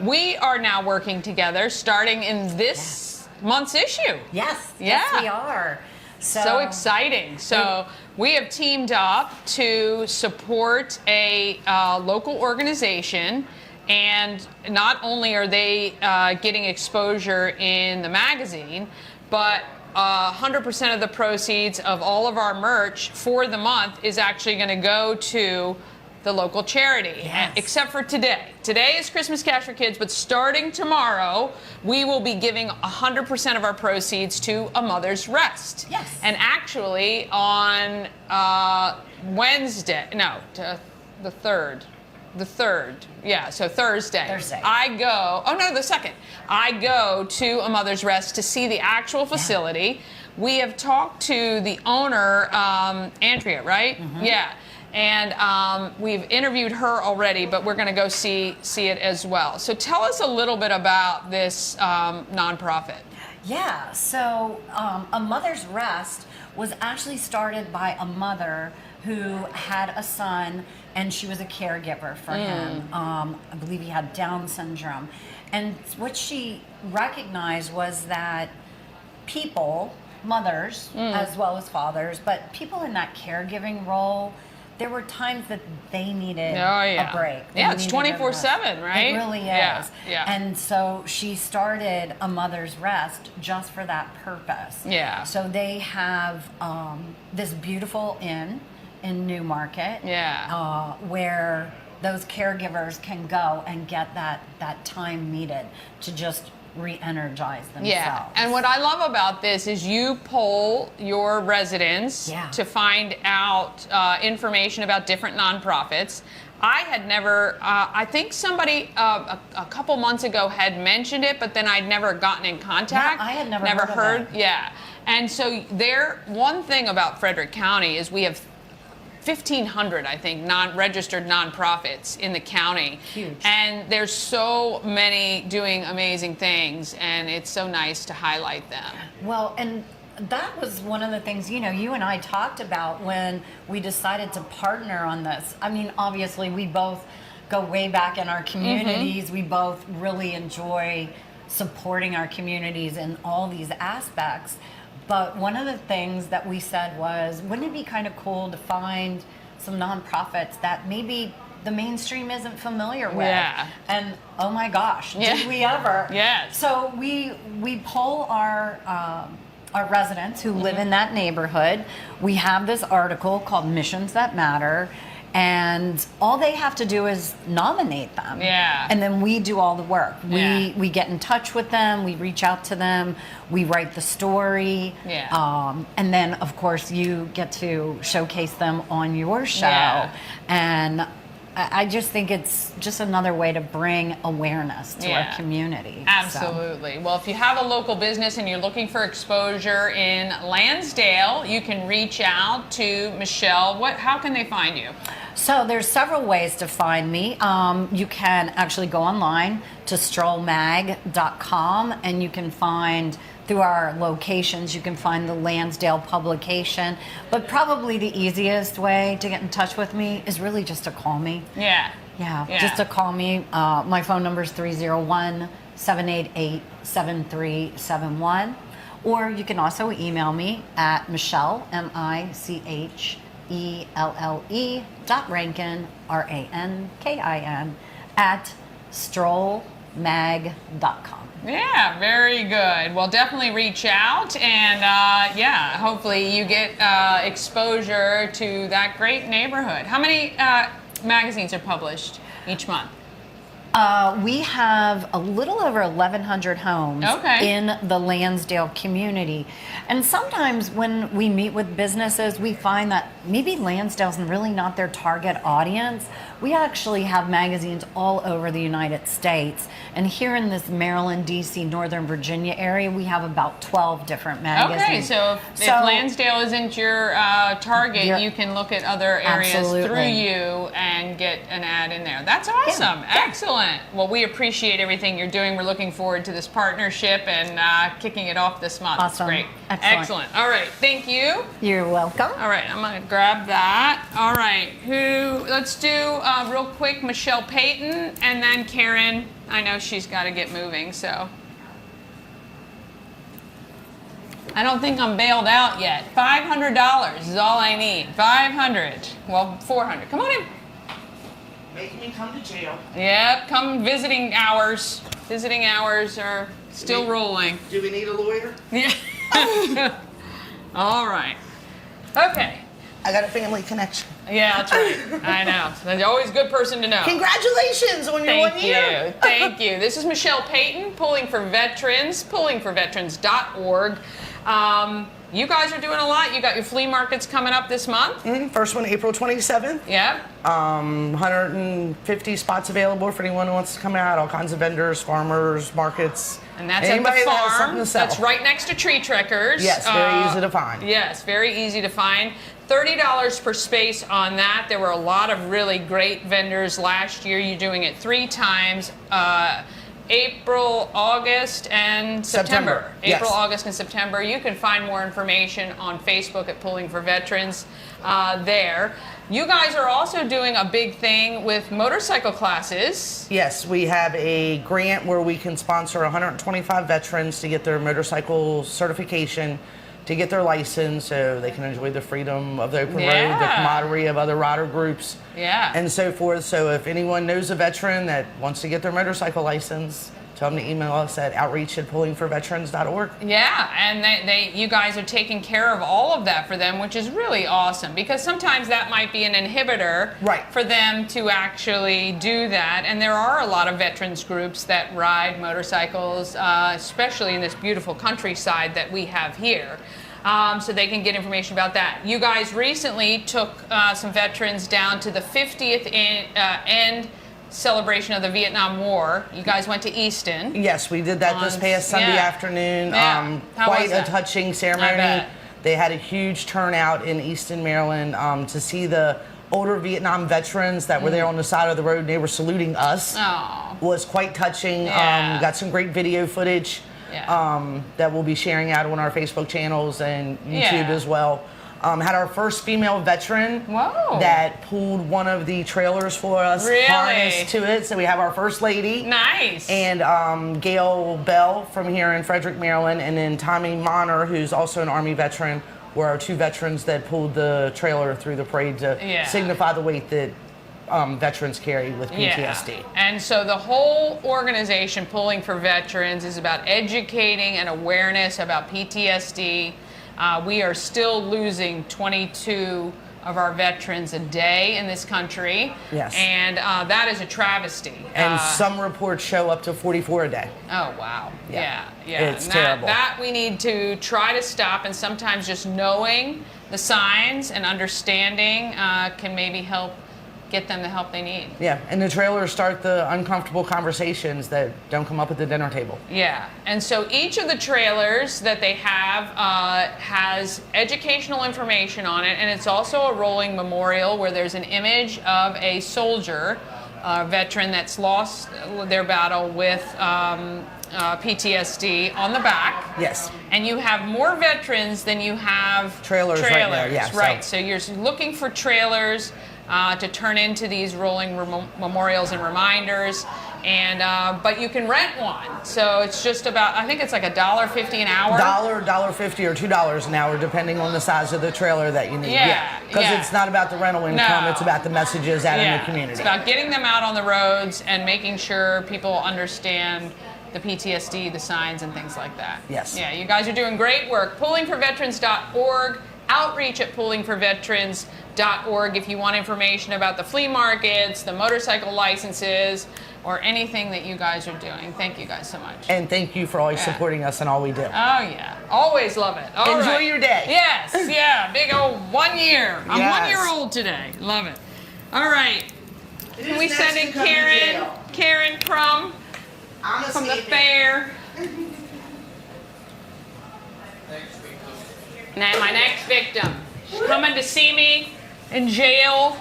We are now working together starting in this month's issue. Yes, yeah. Yes, we are. So exciting. So we have teamed up to support a local organization, and not only are they getting exposure in the magazine, but 100% of the proceeds of all of our merch for the month is actually going to go to the local charity, except for today. Today is Christmas Cash for Kids, but starting tomorrow, we will be giving 100% of our proceeds to A Mother's Rest. Yes. And actually, on Wednesday, the 3rd, so Thursday. The 2nd. I go to A Mother's Rest to see the actual facility. We have talked to the owner, Andrea, right? Yeah. And we've interviewed her already, but we're going to go see it as well. So tell us a little bit about this nonprofit. Yeah, so A Mother's Rest was actually started by a mother who had a son, and she was a caregiver for him. I believe he had Down syndrome. And what she recognized was that people, mothers as well as fathers, but people in that caregiving role, there were times that they needed a break. It's 24/7, right? It really is. Yeah. And so she started A Mother's Rest just for that purpose. Yeah. So they have this beautiful inn in Newmarket where those caregivers can go and get that time needed to just re-energize themselves. Yeah, and what I love about this is you poll your residents to find out information about different nonprofits. I had never, I think somebody a couple months ago had mentioned it, but then I'd never gotten in contact. Yeah, I had never heard of it. Yeah, and so one thing about Frederick County is we have 1,500, I think, registered nonprofits in the county. Huge. And there's so many doing amazing things, and it's so nice to highlight them. Well, and that was one of the things, you and I talked about when we decided to partner on this. I mean, obviously, we both go way back in our communities. We both really enjoy supporting our communities in all these aspects. But one of the things that we said was, wouldn't it be kind of cool to find some nonprofits that maybe the mainstream isn't familiar with? Yeah. And oh my gosh, did we ever? Yes. So we poll our residents who live in that neighborhood. We have this article called Missions That Matter, and all they have to do is nominate them. Yeah. And then we do all the work. Yeah. We get in touch with them, we reach out to them, we write the story. Yeah. And then of course you get to showcase them on your show. Yeah. And I just think it's just another way to bring awareness to our community. Absolutely. Well, if you have a local business and you're looking for exposure in Lansdale, you can reach out to Michelle. How can they find you? So there's several ways to find me. You can actually go online to strollmag.com, and you can find, through our locations, you can find the Lansdale publication. But probably the easiest way to get in touch with me is really just to call me. Yeah. Yeah, just to call me. My phone number is 301-788-7371. Or you can also email me at Michelle, MICHELLE.Rankin, RANKIN, at strollmag.com. Yeah, very good. Well, definitely reach out, and hopefully you get exposure to that great neighborhood. How many magazines are published each month? We have a little over 1,100 homes in the Lansdale community. And sometimes when we meet with businesses, we find that maybe Lansdale's really not their target audience. We actually have magazines all over the United States. And here in this Maryland, D.C., Northern Virginia area, we have about 12 different magazines. Okay, so if Lansdale isn't your target, you can look at other areas through you and get an ad in there. That's awesome. Excellent. Well, we appreciate everything you're doing. We're looking forward to this partnership and kicking it off this month. Awesome. It's great. Excellent. All right. Thank you. You're welcome. All right. I'm going to grab that. All right. Let's do real quick Michelle Payton and then Karen. I know she's got to get moving, so. I don't think I'm bailed out yet. $500 is all I need. $500. Well, $400. Come on in. Make me come to jail. Yep, come visiting hours. Visiting hours are still rolling. Do we need a lawyer? Yeah. All right. Okay. I got a family connection. Yeah, that's right. I know. That's always a good person to know. Congratulations on your 1 year. Thank you. This is Michelle Payton, Pulling for Veterans, pullingforveterans.org. You guys are doing a lot. You got your flea markets coming up this month. First one, April 27th. Yeah. 150 spots available for anyone who wants to come out. All kinds of vendors, farmers, markets. And that's anybody at the that has farm. something to sell. That's right next to Tree Trekkers. Yes, very easy to find. Yes, very easy to find. $30 per space on that. There were a lot of really great vendors last year. You're doing it 3 times. April, August, and September. April, August, and September. You can find more information on Facebook at Pulling for Veterans there. You guys are also doing a big thing with motorcycle classes. Yes, we have a grant where we can sponsor 125 veterans to get their motorcycle certification, to get their license so they can enjoy the freedom of the open road, the camaraderie of other rider groups, and so forth. So if anyone knows a veteran that wants to get their motorcycle license, tell them to email us at outreach@pullingforveterans.org. Yeah, and you guys are taking care of all of that for them, which is really awesome, because sometimes that might be an inhibitor for them to actually do that. And there are a lot of veterans groups that ride motorcycles, especially in this beautiful countryside that we have here. So they can get information about that. You guys recently took some veterans down to the 50th end celebration of the Vietnam War. You guys went to Easton. Yes, we did that this past Sunday afternoon. Quite a touching ceremony. They had a huge turnout in Easton, Maryland, to see the older Vietnam veterans that were there on the side of the road and they were saluting us. Was quite touching. Got some great video footage that we'll be sharing out on our Facebook channels and YouTube as well. Had our first female veteran that pulled one of the trailers for us, harnessed to it. So we have our first lady. Nice. And Gail Bell from here in Frederick, Maryland, and then Tommy Monner, who's also an Army veteran, were our 2 veterans that pulled the trailer through the parade to signify the weight that veterans carry with PTSD. Yeah. And so the whole organization, Pulling for Veterans, is about educating and awareness about PTSD. We are still losing 22 of our veterans a day in this country. Yes. And that is a travesty. And some reports show up to 44 a day. Oh, wow. Yeah. It's and terrible. That we need to try to stop, and sometimes just knowing the signs and understanding can maybe help get them the help they need. Yeah, and the trailers start the uncomfortable conversations that don't come up at the dinner table. Yeah, and so each of the trailers that they have has educational information on it, and it's also a rolling memorial where there's an image of a soldier, a veteran that's lost their battle with PTSD on the back. Yes. And you have more veterans than you have trailers. Right now, yeah. Right, so you're looking for trailers to turn into these rolling memorials and reminders, and but you can rent one. So it's just about, I think it's like $1.50 an hour. $1.50 or $2 an hour, depending on the size of the trailer that you need. Because it's not about the rental income; it's about the messages out in the community. It's about getting them out on the roads and making sure people understand the PTSD, the signs, and things like that. Yes. Yeah, you guys are doing great work. Pullingforveterans.org. Outreach at pullingforveterans.org if you want information about the flea markets, the motorcycle licenses, or anything that you guys are doing. Thank you guys so much. And thank you for always supporting us in all we do. Oh, yeah. Always love it. All Enjoy right. your day. Yes, yeah. Big old 1 year. I'm Yes. 1 year old today. Love it. All right. Can we send in Karen Crum from the fair? Now, my next victim. She's coming to see me in jail.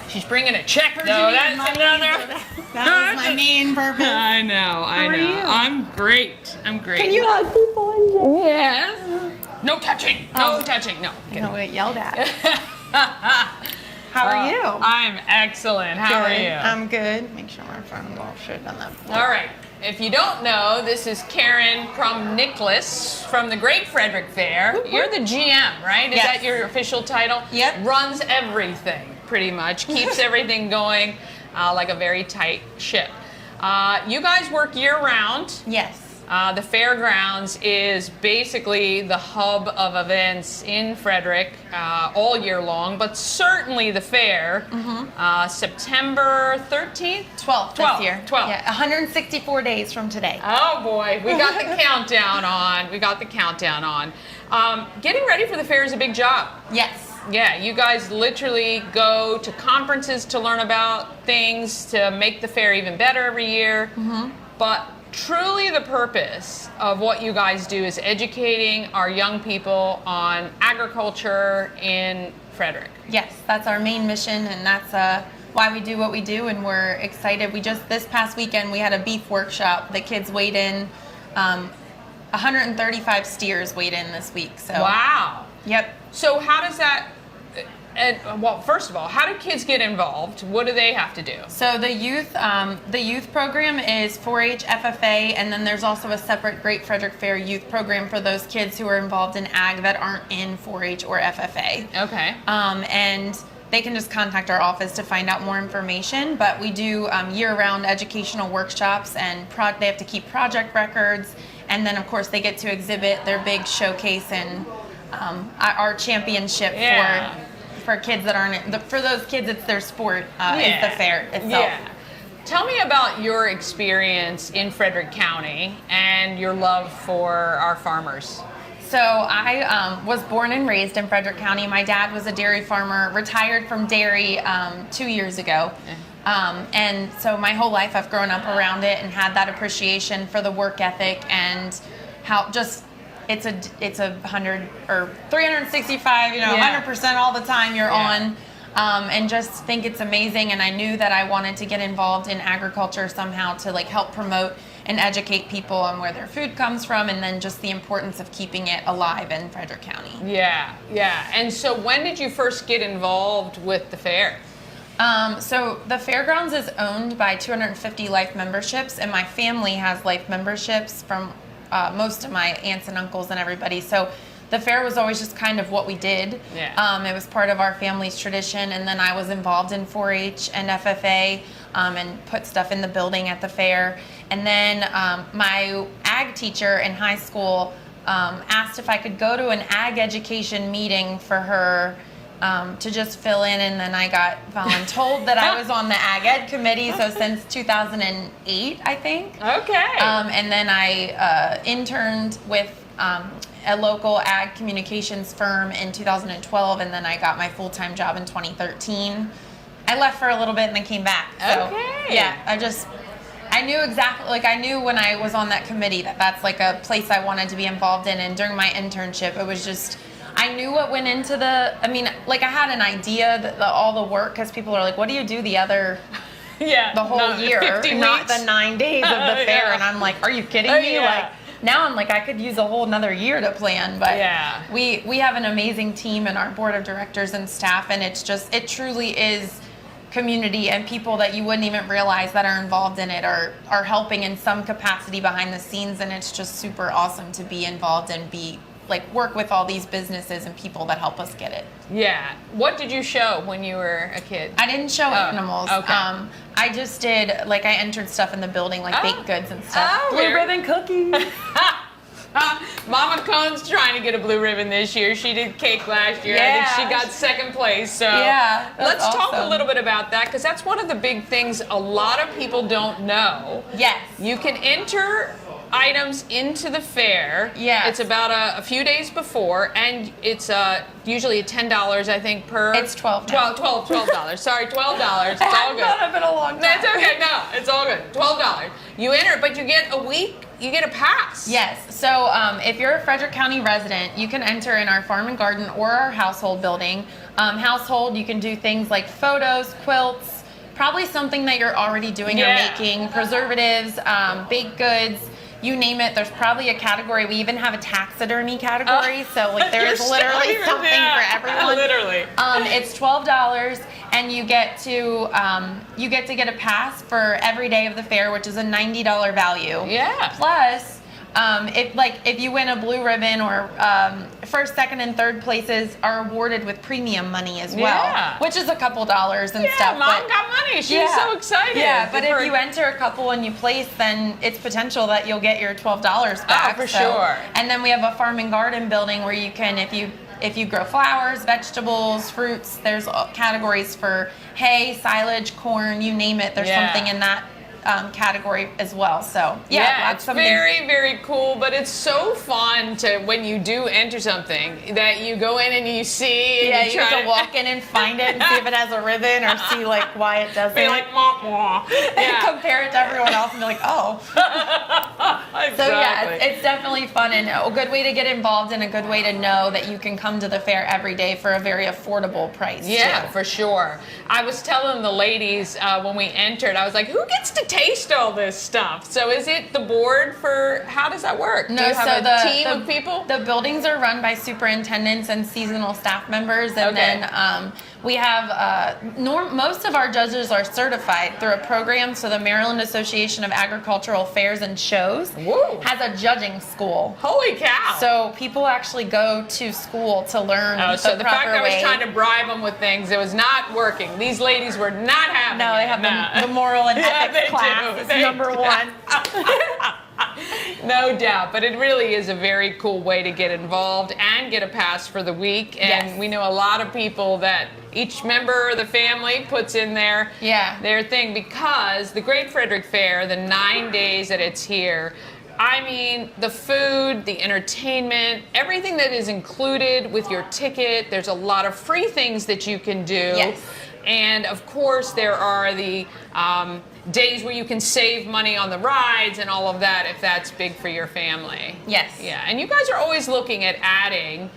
She's bringing a check, though. That's another. That was my main purpose. I know. How are you? I'm great. I'm great. Can you hug people in jail? Yes. No touching. No touching. No. You don't get yelled at. How are you? I'm excellent. How are you? I'm good. Make sure my phone should have done that before. All right. If you don't know, this is Karen Crum-Nicholas from the Great Frederick Fair. You're the GM, right? Is that your official title? Yep. Runs everything, pretty much. Keeps everything going like a very tight ship. You guys work year-round. Yes. The fairgrounds is basically the hub of events in Frederick all year long, but certainly the fair, September 13th? 12th this year. 12th. Yeah, 164 days from today. Oh boy, we got the countdown on. We got the countdown on. Getting ready for the fair is a big job. Yes. Yeah, you guys literally go to conferences to learn about things to make the fair even better every year. But truly the purpose of what you guys do is educating our young people on agriculture in Frederick. Yes, that's our main mission, and that's why we do what we do, and we're excited. This past weekend, we had a beef workshop. The kids weighed in, 135 steers weighed in this week. So. Wow. Yep. So how does that, well, first of all, how do kids get involved? What do they have to do? So the youth program is 4-H FFA, and then there's also a separate Great Frederick Fair youth program for those kids who are involved in ag that aren't in 4-H or FFA. Okay. And they can just contact our office to find out more information. But we do year-round educational workshops, and they have to keep project records, and then of course they get to exhibit their big showcase and our championship for kids that aren't, for those kids, it's their sport, is the fair itself. Yeah. Tell me about your experience in Frederick County and your love for our farmers. So I was born and raised in Frederick County. My dad was a dairy farmer, retired from dairy 2 years ago. And so my whole life I've grown up around it and had that appreciation for the work ethic and how just it's a 100 or 365, 100% all the time you're on, and just think it's amazing. And I knew that I wanted to get involved in agriculture somehow to like help promote and educate people on where their food comes from, and then just the importance of keeping it alive in Frederick County. Yeah. And so when did you first get involved with the fair? So the fairgrounds is owned by 250 life memberships, and my family has life memberships from most of my aunts and uncles and everybody. So the fair was always just kind of what we did. Yeah. It was part of our family's tradition, and then I was involved in 4-H and FFA and put stuff in the building at the fair. And then my ag teacher in high school asked if I could go to an ag education meeting for her to just fill in, and then I got told that I was on the Ag Ed committee, so since 2008, I think. Okay. And then I interned with a local ag communications firm in 2012, and then I got my full-time job in 2013. I left for a little bit and then came back. So, okay. Yeah, I knew exactly, like I knew when I was on that committee that that's like a place I wanted to be involved in, and during my internship, it was just, I knew what went into I had an idea that all the work, because people are like, what do you do the whole year, 50 not weeks. the 9 days of the fair? And I'm like, are you kidding me? Yeah. Like, now I'm like, I could use a whole another year to plan, but we have an amazing team and our board of directors and staff, and it truly is community, and people that you wouldn't even realize that are involved in it are helping in some capacity behind the scenes, and it's just super awesome to be involved and work with all these businesses and people that help us get it. Yeah. What did you show when you were a kid? I didn't show animals. Okay. I just did, I entered stuff in the building, baked goods and stuff. Oh, Blue ribbon cookies. Mama Cohn's trying to get a blue ribbon this year. She did cake last year. I think she got second place. So let's talk a little bit about that, because that's one of the big things a lot of people don't know. Yes. You can enter items into the fair. Yeah. It's about a few days before, and it's usually $10, I think, per. It's $12. $12. Sorry, $12. It's all good. It's been a long time. That's okay. No, it's all good. $12. You enter, but you get a week. You get a pass. Yes. So if you're a Frederick County resident, you can enter in our farm and garden or our household building. Household, you can do things like photos, quilts, probably something that you're already doing or making, preservatives, baked goods. You name it, there's probably a category. We even have a taxidermy category, so like there is literally something for everyone. Literally. It's $12, and you get to get a pass for every day of the fair, which is a $90 value. Yeah. Plus, if you win a blue ribbon, or first, second, and third places are awarded with premium money as well, which is a couple dollars and stuff. Mom got money. She's so excited. Yeah, but if you enter a couple and you place, then it's potential that you'll get your $12 back. Oh, for sure. And then we have a farm and garden building where you can, if you grow flowers, vegetables, fruits, there's categories for hay, silage, corn, you name it. There's something in that category as well. So it's very, very cool, but it's so fun to, when you do enter something, that you go in and you see, and you have to walk in and find it and see if it has a ribbon, or see like why it doesn't. Be like, and compare it to everyone else and be like, oh. Exactly. So it's definitely fun, and a good way to get involved, and a good way to know that you can come to the fair every day for a very affordable price. Yeah, too. for sure. I was telling the ladies when we entered, I was like, who gets to taste all this stuff? So is it the board for, how does that work? No, Do you have so a team of people? The buildings are run by superintendents and seasonal staff members, and then we have most of our judges are certified through a program. So the Maryland Association of Agricultural Fairs and Shows has a judging school. Holy cow! So people actually go to school to learn so the fact proper I was way. trying to bribe them with things, it was not working. These ladies were not having No, they have the moral and ethics class. It's number one. No doubt, but it really is a very cool way to get involved and get a pass for the week. And we know a lot of people that each member of the family puts in their thing, because the Great Frederick Fair, the 9 days that it's here, I mean, the food, the entertainment, everything that is included with your ticket. There's a lot of free things that you can do. Yes. And of course, there are the days where you can save money on the rides and all of that, if that's big for your family. Yes. Yeah, and you guys are always looking at adding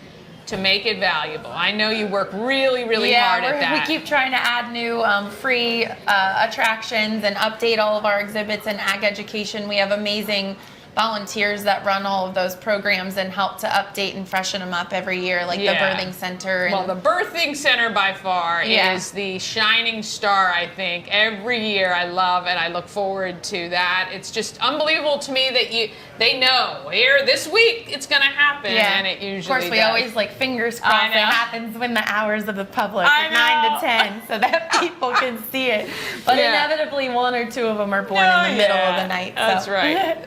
to make it valuable. I know you work really, really hard at that. We keep trying to add new free attractions and update all of our exhibits and ag education. We have amazing volunteers that run all of those programs and help to update and freshen them up every year, like the birthing center. Well, the birthing center by far is the shining star, I think. Every year I love and I look forward to that. It's just unbelievable to me that they know here this week it's going to happen, and it usually Of course, we does. always fingers crossed it happens when the hours of the public at 9 to 10 so that people can see it. But inevitably one or two of them are born in the middle of the night. That's right.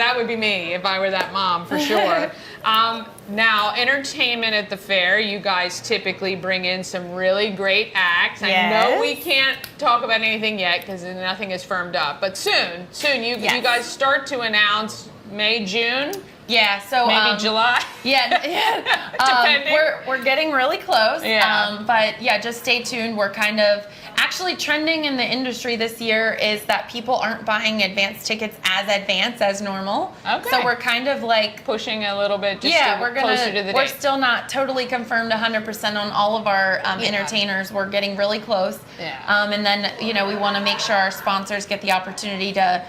That would be me if I were that mom, for sure. Now, entertainment at the fair, you guys typically bring in some really great acts. I know we can't talk about anything yet because nothing is firmed up, but soon you guys start to announce May, June? Yeah, so maybe July. Depending. We're getting really close. But just stay tuned. We're kind of actually trending in the industry this year is that people aren't buying advance tickets as advanced as normal. Okay. So we're kind of like pushing a little bit. Closer to the we're date. Still not totally confirmed 100% on all of our entertainers. We're getting really close. And then we want to make sure our sponsors get the opportunity to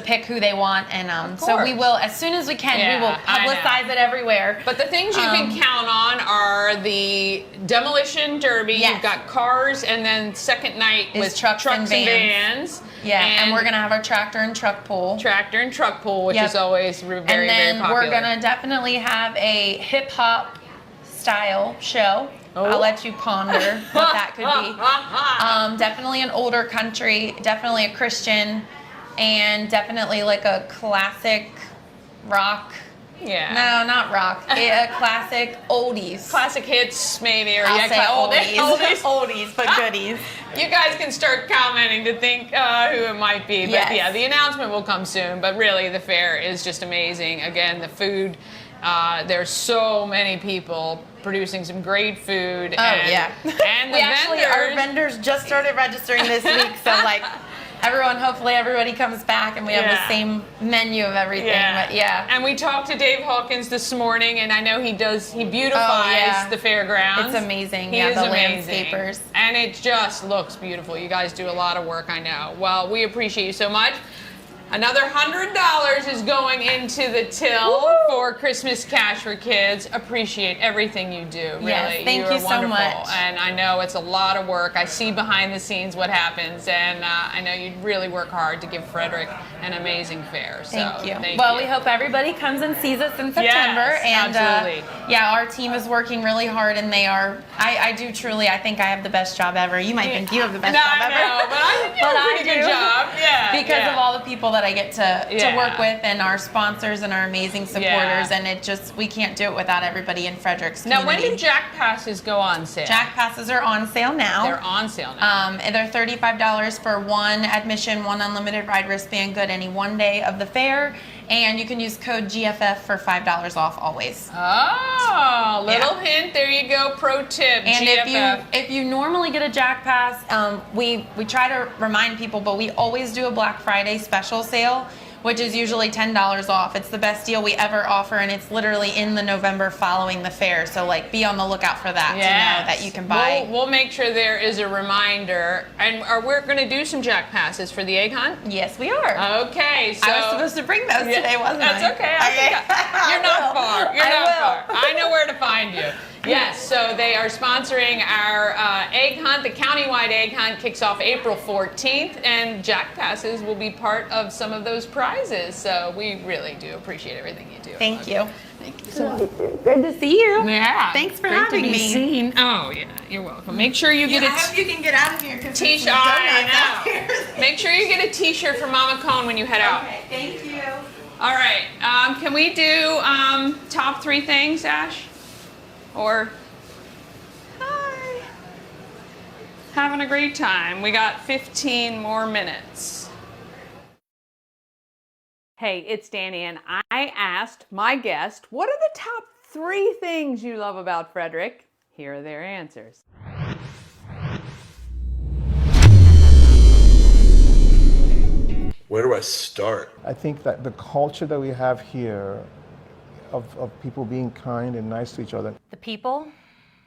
pick who they want, and so we will, as soon as we can, we will publicize it everywhere. But the things you can count on are the demolition derby. You've got cars, and then second night with trucks and vans. And we're gonna have our tractor and truck pull. Which is always very, very popular. And then we're gonna definitely have a hip hop style show. I'll let you ponder what that could be. Definitely an older country, definitely a Christian, and definitely like a classic rock Yeah. No, not rock. Classic oldies. Classic hits, maybe, or I'll say oldies. oldies, but goodies. You guys can start commenting to think who it might be. But Yes. yeah, the announcement will come soon. But really, the fair is just amazing. Again, the food, there's so many people producing some great food. Oh, and, yeah. And the Our vendors just started registering this week, so like hopefully everybody comes back and we have the same menu of everything. But yeah. And we talked to Dave Hawkins this morning, and I know he beautifies the fairgrounds. It's amazing. He Yeah, is the amazing. landscapers. And it just looks beautiful. You guys do a lot of work, I know. Well, we appreciate you so much. Another $100 is going into the till for Christmas Cash for Kids. Appreciate everything you do, really. Yes, thank are you so wonderful. much. And I know it's a lot of work. I see behind the scenes what happens, and I know you really work hard to give Frederick an amazing fair. So, Thank you. Thank Well, you. we hope everybody comes and sees us in September. Yes, and absolutely. Yeah, our team is working really hard, and they are. I do truly. I think I have the best job ever. You might think you have the best job ever. No, but I think you have a pretty good job. Yeah, because of all the people that I get to Yeah. work with, and our sponsors and our amazing supporters, and we can't do it without everybody in Frederick's community. Now, when do Jack Passes go on sale? Jack Passes are on sale now. They're on sale now. And they're $35 for one admission, one unlimited ride wristband good any one day of the fair. And you can use code GFF for $5 off always. Oh, little hint. There you go. Pro tip. And GFF. if you normally get a Jack Pass, we try to remind people, but we always do a Black Friday special sale, which is usually $10 off. It's the best deal we ever offer, and it's literally in the November following the fair. So like, be on the lookout for that to know that you can buy. We'll make sure there is a reminder. And we're going to do some Jack Passes for the egg hunt? Yes, we are. Okay, so I was supposed to bring those today, wasn't I? That's okay. You're not far. You're not far. I know where to find you. Yes, so they are sponsoring our egg hunt. The countywide egg hunt kicks off April 14th, and Jack Passes will be part of some of those prizes. So we really do appreciate everything you do. Thank you. Thank you so much. Good to see you. Yeah. Thanks for Great having to be me. Seen. Oh, yeah. You're welcome. Make sure you get I hope you can get out of here. T-shirt. I know. Make sure you get a T-shirt for Mama Cone when you head out. Okay, thank you. All right. Can we do top 3 things, Ash? Or hi. Having a great time. We got 15 more minutes. Hey, it's Danny, and I asked my guest, what are the top 3 things you love about Frederick? Here are their answers. Where do I start? I think that the culture that we have here of people being kind and nice to each other. The people.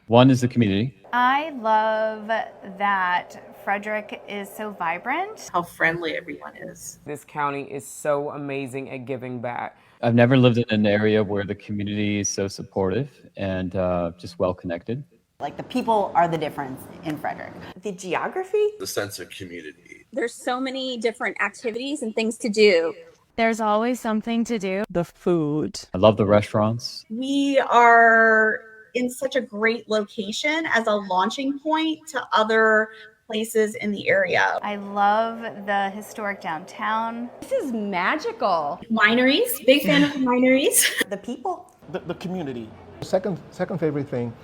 One is the community. I love that Frederick is so vibrant. How friendly everyone is. This county is so amazing at giving back. I've never lived in an area where the community is so supportive and just well connected. Like the people are the difference in Frederick. The geography. The sense of community. There's so many different activities and things to do. There's always something to do. The food. I love the restaurants. We are in such a great location as a launching point to other places in the area. I love the historic downtown. This is magical. Wineries, big fan of wineries. The people. The community. Second favorite thing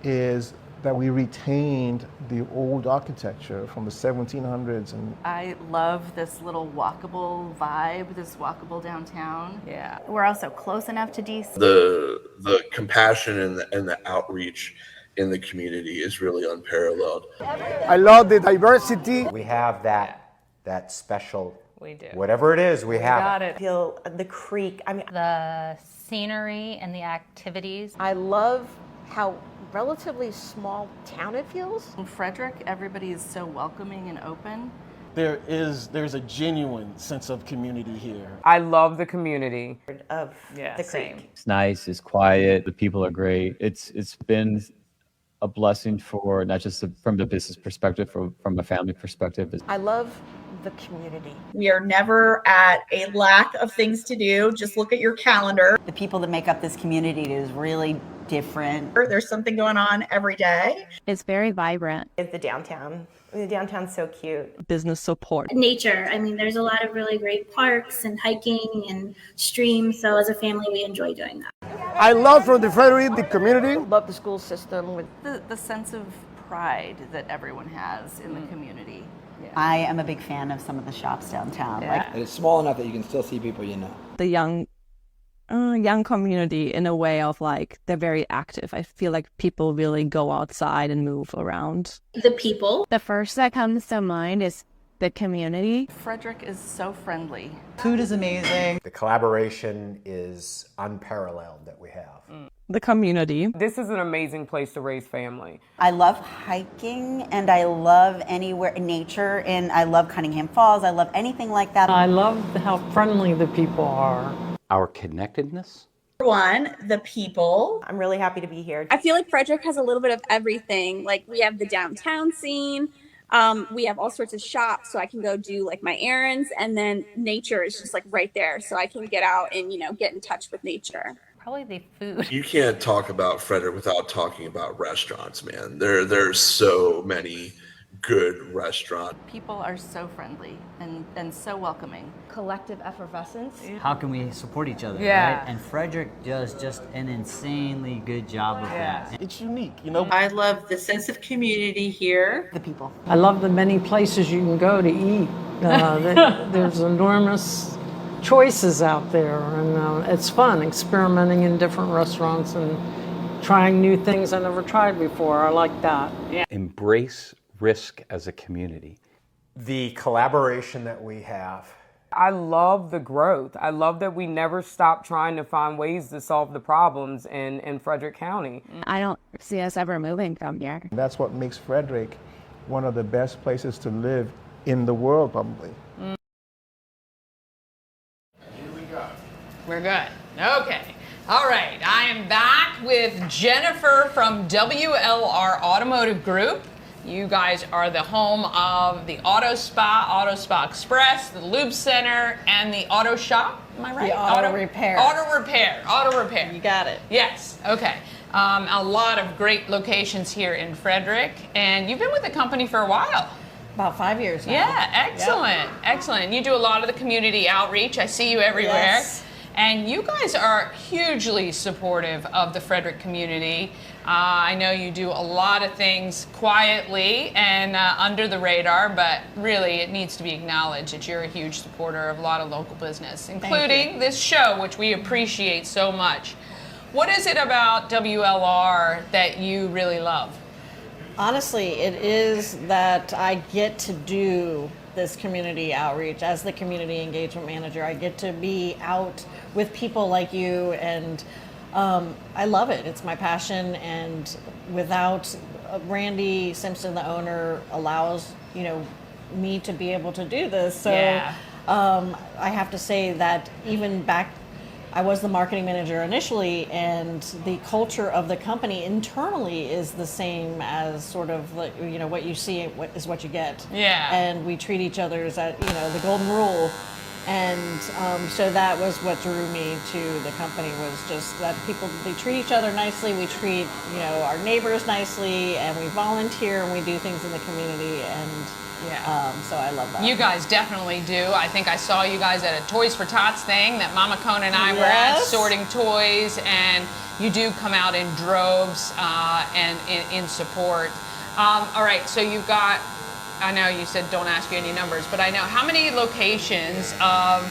is that we retained the old architecture from the 1700s. And I love this little walkable vibe, this walkable downtown. Yeah. We're also close enough to DC. The compassion and the outreach in the community is really unparalleled. I love the diversity. We have that special, we do. Whatever it is, we have got it. Feel the creek. I mean, the scenery and the activities. I love how relatively small town it feels. In Frederick, everybody is so welcoming and open. There's a genuine sense of community here. I love the community. Of the same. creek. It's nice, it's quiet, the people are great. It's been a blessing for not just from the business perspective, from a family perspective. I love the community. We are never at a lack of things to do. Just look at your calendar. The people that make up this community is really different. There's something going on every day. It's very vibrant. It's the downtown. The downtown's so cute. Business support. Nature. I mean, there's a lot of really great parks and hiking and streams. So as a family, we enjoy doing that. I love from the Frederick, the community. Love the school system. With The sense of pride that everyone has in the community. I am a big fan of some of the shops downtown. And it's small enough that you can still see people you know. The young community in a way of like, they're very active. I feel like people really go outside and move around. The people. The first that comes to mind is the community. Frederick is so friendly. Food is amazing. The collaboration is unparalleled that we have. The community. This is an amazing place to raise family. I love hiking and I love anywhere nature, and I love Cunningham Falls. I love anything like that. I love how friendly the people are. Our connectedness. One, the people. I'm really happy to be here. I feel like Frederick has a little bit of everything. Like we have the downtown scene. We have all sorts of shops, so I can go do like my errands, and then nature is just like right there, so I can get out and get in touch with nature. Probably the food. You can't talk about Frederick without talking about restaurants, man. There's so many good restaurants. People are so friendly and so welcoming. Collective effervescence. How can we support each other, Yeah. right? And Frederick does just an insanely good job of that. It's unique, I love the sense of community here. The people. I love the many places you can go to eat. There's enormous choices out there, and it's fun experimenting in different restaurants and trying new things I never tried before. I like that. Yeah. Embrace risk as a community. The collaboration that we have. I love the growth. I love that we never stop trying to find ways to solve the problems in Frederick County. I don't see us ever moving from here. That's what makes Frederick one of the best places to live in the world, probably. We're good. Okay. All right. I am back with Jennifer from WLR Automotive Group. You guys are the home of the Auto Spa Express, the Lube Center, and the Auto Shop. Am I right? The auto repair. Auto repair. You got it. Yes. Okay. A lot of great locations here in Frederick, and you've been with the company for a while. About 5 years now. Yeah. Excellent. Yep. Excellent. You do a lot of the community outreach. I see you everywhere. Yes. And you guys are hugely supportive of the Frederick community. I know you do a lot of things quietly and under the radar, but really it needs to be acknowledged that you're a huge supporter of a lot of local business, including this show, which we appreciate so much. What is it about WLR that you really love? Honestly, it is that I get to do this community outreach as the community engagement manager. I get to be out with people like you, and I love it. It's my passion, and without Randy Simpson, the owner, allows me to be able to do this. So Yeah. I have to say that even back, I was the marketing manager initially, and the culture of the company internally is the same as sort of like, what you see is what you get. Yeah. And we treat each other as the golden rule. And so that was what drew me to the company, was just that they treat each other nicely. We treat our neighbors nicely, and we volunteer and we do things in the community. And so I love that. You guys definitely do. I think I saw you guys at a Toys for Tots thing that Mama Kona and I were at, sorting toys, and you do come out in droves and in support. All right, so you've got, I know you said don't ask you any numbers, but I know, how many locations of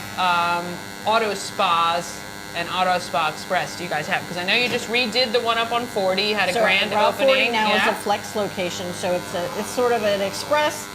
auto spas and Auto Spa Express do you guys have? Because I know you just redid the one up on 40, had a grand Route opening. 40 now is a flex location, so it's sort of an express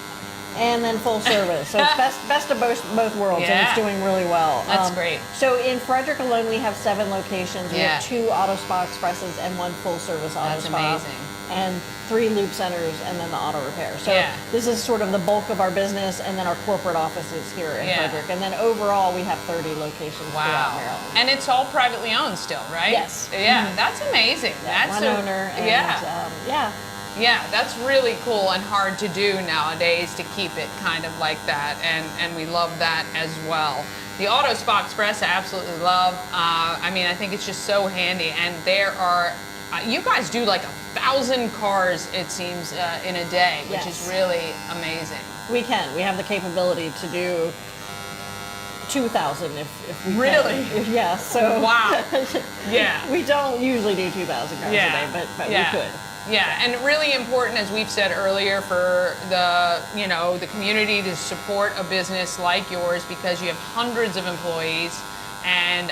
and then full service. So it's best of both worlds, and it's doing really well. That's great. So in Frederick alone, we have 7 locations. We Yeah. have 2 Auto Spa Expresses and 1 full service Auto That's Spa. amazing. And 3 Lube Centers, and then the auto repair. So Yeah. this is sort of the bulk of our business, and then our corporate offices here in Yeah. Frederick. And then overall, we have 30 locations throughout Maryland. And it's all privately owned still, right? Yes. Yeah, Mhm. that's amazing. Yeah, That's one owner. And, yeah. yeah. Yeah, that's really cool and hard to do nowadays, to keep it kind of like that, and we love that as well. The Auto Spa Express I absolutely love. I mean, I think it's just so handy, and there are, you guys do like 1,000 cars, it seems, in a day, which is really amazing. We can. We have the capability to do 2,000 if we Really? can. Yeah. So wow. Yeah. We don't usually do 2,000 cars a day, but we could. Yeah, and really important, as we've said earlier, for the the community to support a business like yours, because you have hundreds of employees, and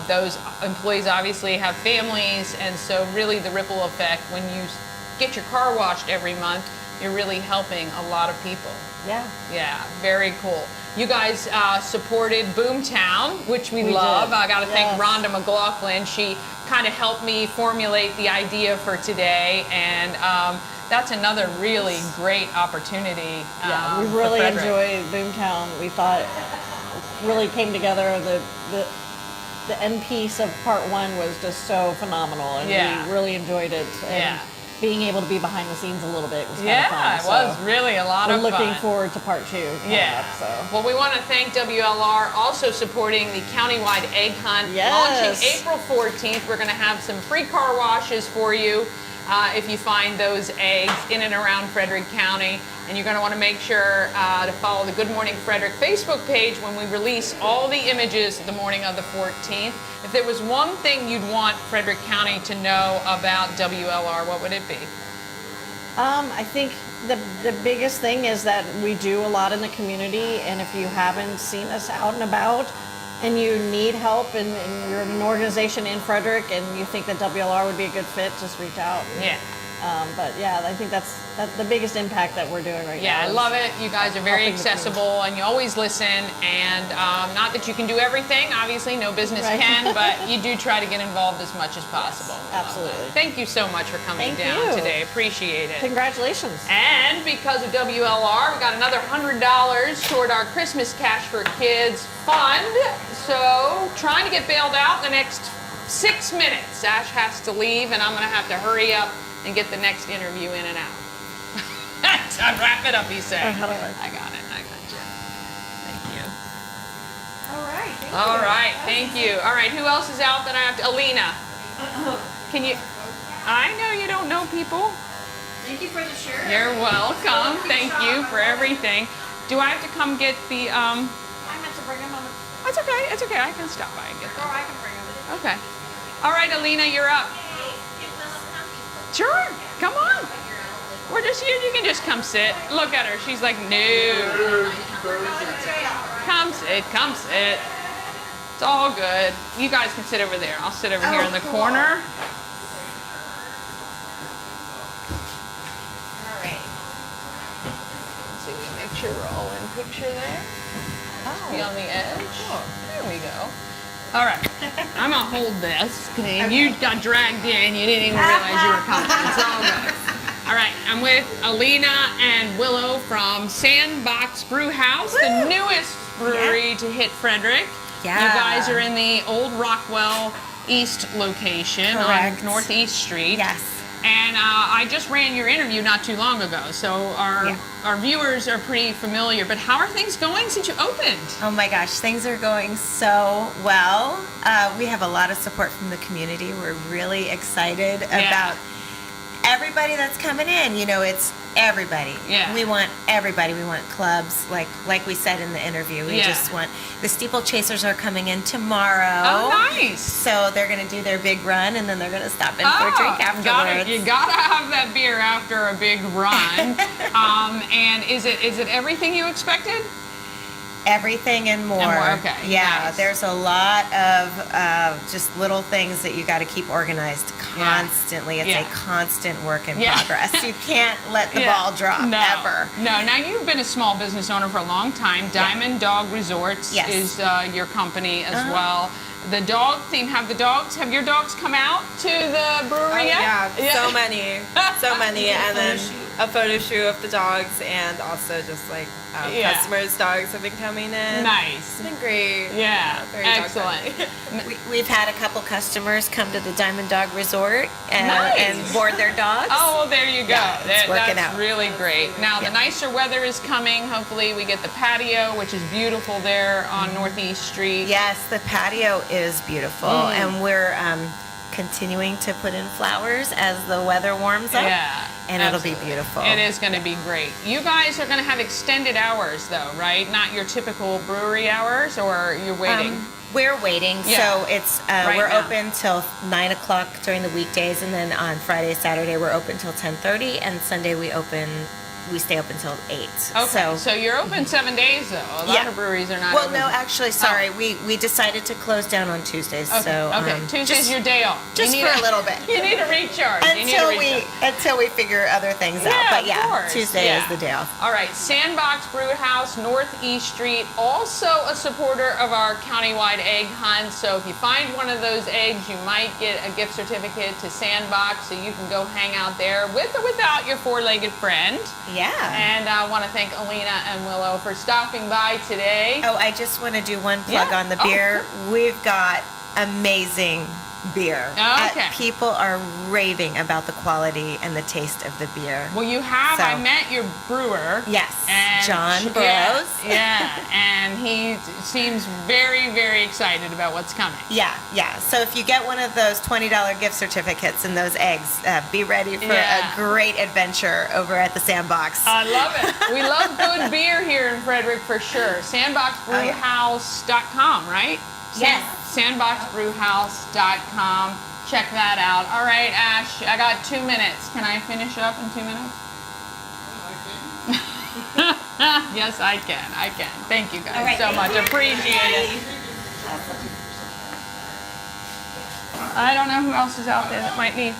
those employees obviously have families, and so really the ripple effect when you get your car washed every month, you're really helping a lot of people. Yeah. Yeah, very cool. You guys supported Boomtown, which we love. did. I got to thank Rhonda McLaughlin. She kind of helped me formulate the idea for today, and that's another really great opportunity. Yeah, we really enjoyed Boomtown. We thought it really came together. The end piece of part one was just so phenomenal, and we really enjoyed it. And being able to be behind the scenes a little bit was kind of fun. Yeah, it was really a lot of fun. We're looking forward to part two. Well, we want to thank WLR also supporting the countywide egg hunt. Launching April 14th. We're going to have some free car washes for you if you find those eggs in and around Frederick County. And you're going to want to make sure to follow the Good Morning Frederick Facebook page when we release all the images the morning of the 14th. If there was one thing you'd want Frederick County to know about WLR, what would it be? I think the biggest thing is that we do a lot in the community, and if you haven't seen us out and about and you need help and you're an organization in Frederick and you think that WLR would be a good fit, just reach out. Yeah. But yeah, I think that's the biggest impact that we're doing right now. Yeah, I love it. You guys are very accessible, and you always listen. And not that you can do everything, obviously, no business can, but you do try to get involved as much as possible. Yes, absolutely. Thank you so much for coming down today. Appreciate it. Congratulations. And because of WLR, we got another $100 toward our Christmas Cash for Kids fund. So trying to get bailed out in the next 6 minutes. Ash has to leave, and I'm going to have to hurry up and get the next interview in and out. Time to wrap it up, he said. I got it. I got you. Thank you. All right, thank you. All right, who else is out that I have to? Alina. Can you? I know you don't know people. Thank you for the shirt. You're welcome. Thank you for everything. Do I have to come get the? I meant to bring them on the. It's okay. It's okay. I can stop by and get them. Or I can bring them. Okay. All right, Alina, you're up. Sure, come on. We're just here. You can just come sit. Look at her. She's like, no. Come sit. Come sit. It's all good. You guys can sit over there. I'll sit over here in the corner. All right. Let's see. We make sure we're all in picture there. Be on the edge. There we go. All right, I'm gonna hold this because you got dragged in. You didn't even realize you were coming. It's all good. All right, I'm with Alina and Willow from Sandbox Brew House, the newest brewery to hit Frederick. Yeah. You guys are in the old Rockwell East location on Northeast Street. Yes. And I just ran your interview not too long ago, so our viewers are pretty familiar. But how are things going since you opened? Oh my gosh, things are going so well. We have a lot of support from the community. We're really excited about everybody that's coming in. You know, it's everybody. Yeah. We want everybody. We want clubs, like we said in the interview. We just want the steeplechasers are coming in tomorrow. Oh, nice. So they're going to do their big run, and then they're going to stop in for a drink afterwards. You gotta have that beer after a big run. And is it everything you expected? Everything and more. Okay. Yeah, Nice. there's a lot of just little things that you got to keep organized constantly. It's a constant work in progress. You can't let the ball drop ever. No. Now you've been a small business owner for a long time. Diamond Dog Resorts is your company as well. The dog theme. Have your dogs come out to the brewery yet? Yeah, so many, and then a photo shoot of the dogs, and also just like customers' dogs have been coming in. Nice. It's been great. Yeah, very excellent. We've had a couple customers come to the Diamond Dog Resort and, Nice. and board their dogs. Oh, well, there you go. Yeah, it's working That's out. really great. Now, the nicer weather is coming. Hopefully, we get the patio, which is beautiful there on Northeast Street. Yes, the patio is beautiful, and we're continuing to put in flowers as the weather warms up. Yeah, and absolutely. it'll be beautiful. It is going to be great. You guys are going to have extended hours, though, right? Not your typical brewery hours, or you're waiting? We're waiting, Yeah. so it's Right we're now. open till 9 o'clock during the weekdays, and then on Friday, Saturday we're open till 10:30, and Sunday we stay open till 8. Okay, so you're open 7 days, though. A lot of breweries are not Well, open. no, actually, sorry, we decided to close down on Tuesdays. Okay, So okay. Tuesday's just- your day off. You just need for a little bit. You need a recharge. You need a recharge. Until we figure other things out. But of course. Tuesday Yeah. is the day off. All right, Sandbox Brew House, Northeast Street, also a supporter of our countywide egg hunt. So if you find one of those eggs, you might get a gift certificate to Sandbox, so you can go hang out there with or without your four-legged friend. Yeah. And I want to thank Alina and Willow for stopping by today. Oh, I just want to do one plug Yeah. on the Oh, beer. We've got amazing beer. Okay. People are raving about the quality and the taste of the beer. Well, you have. So- I met your brewer. Yes, And John yeah, Burrows. Yeah, and he seems very, very excited about what's coming. Yeah. So if you get one of those $20 gift certificates and those eggs, be ready for Yeah. a great adventure over at the Sandbox. I love it. We love good beer here in Frederick for sure. Sandboxbrewhouse.com, right? Yes. Sandboxbrewhouse.com. Check that out. All right, Ash, I got 2 minutes. Can I finish up in 2 minutes? Yes, I can. Thank you guys All right, so thank much. you. Appreciate it. I don't know who else is out there that might need.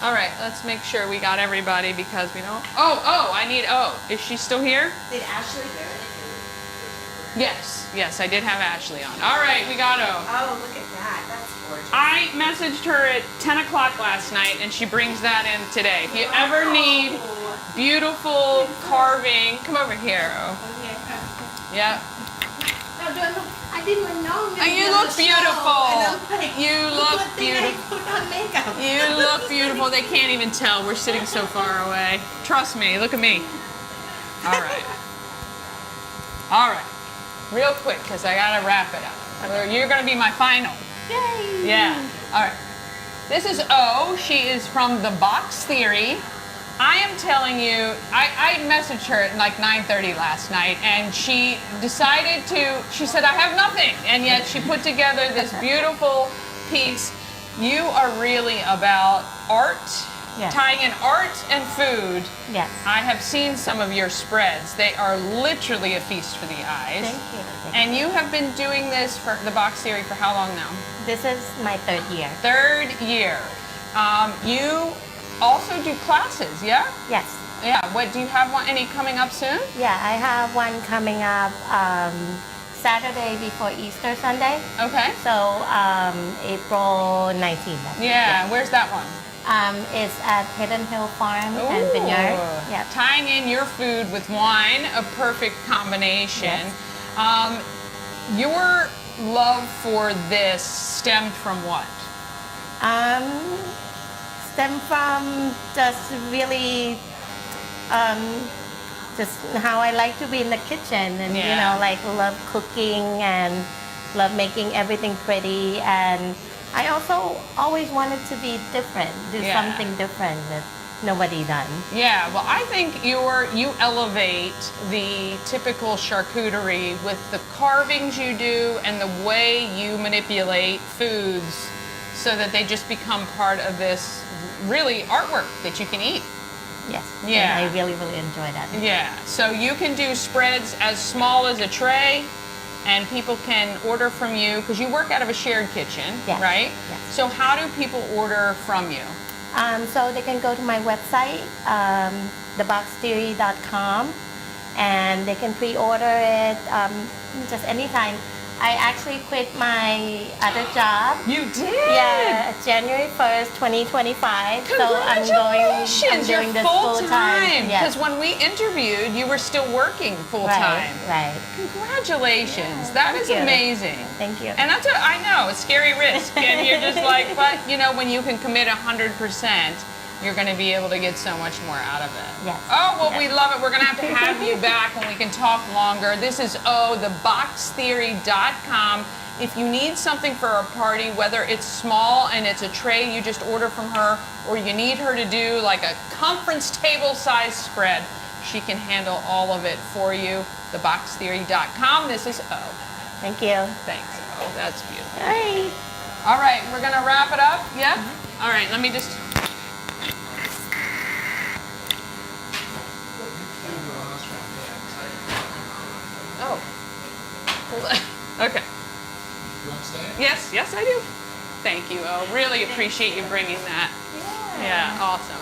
All right, let's make sure we got everybody because we don't. I need O. Is she still here? Did Ashley hear it? Yes, I did have Ashley on. All right, we got O. Oh, look at that. That's gorgeous. I messaged her at 10 o'clock last night, and she brings that in today. If you ever need beautiful carving, come over here, O. Yeah. I didn't even know. You look beautiful. You look beautiful. You look beautiful. They can't even tell. We're sitting so far away. Trust me. Look at me. All right. All right. Real quick, because I got to wrap it up. You're going to be my final. Yay! Yeah. All right. This is O. She is from The Box Theory. I am telling you, I messaged her at like 9:30 last night, and she decided she said, I have nothing. And yet she put together this beautiful piece. You are really about art, Yes. tying in art and food. Yes. I have seen some of your spreads. They are literally a feast for the eyes. Thank you. And you have been doing this for The Box Theory for how long now? This is my 3rd year. 3rd year. You also do classes, yeah? Yes. Yeah. What do you have any coming up soon? Yeah, I have one coming up Saturday before Easter Sunday. Okay. So April 19th. Yeah. Where's that one? It's at Hidden Hill Farm and Vineyard. Yeah. Tying in your food with wine, a perfect combination. Yes. Your love for this stemmed from what? Stem from just really just how I like to be in the kitchen and you know, like love cooking and love making everything pretty, and I also always wanted to be different, do something different that nobody done. Yeah, well, I think you elevate the typical charcuterie with the carvings you do and the way you manipulate foods so that they just become part of this really artwork that you can eat. Yes. Yeah. And I really, really enjoy that. Yeah, so you can do spreads as small as a tray, and people can order from you because you work out of a shared kitchen, right? Yes. So how do people order from you? So they can go to my website, theboxtheory.com, and they can pre-order it just anytime. I actually quit my other job. You did? Yeah, January 1st, 2025. So I'm Congratulations! doing You're this full full-time. time. Yes. Because when we interviewed, you were still working full time. Right. Congratulations! That is you. amazing. Thank you. And I know, a scary risk, and you're just like, but you know, when you can commit 100%, you're going to be able to get so much more out of it. Yes. Oh, well, we love it. We're going to have you back when we can talk longer. This is theboxtheory.com. If you need something for a party, whether it's small and it's a tray you just order from her, or you need her to do like a conference table size spread, she can handle all of it for you. Theboxtheory.com. This is O. Thank you. Thanks. Oh, that's beautiful. Hi. All right, we're going to wrap it up. Yeah? All right, let me just... Oh. Hold on. Okay. Yes, I do. Thank you. Oh, really appreciate you bringing that. Yeah, awesome.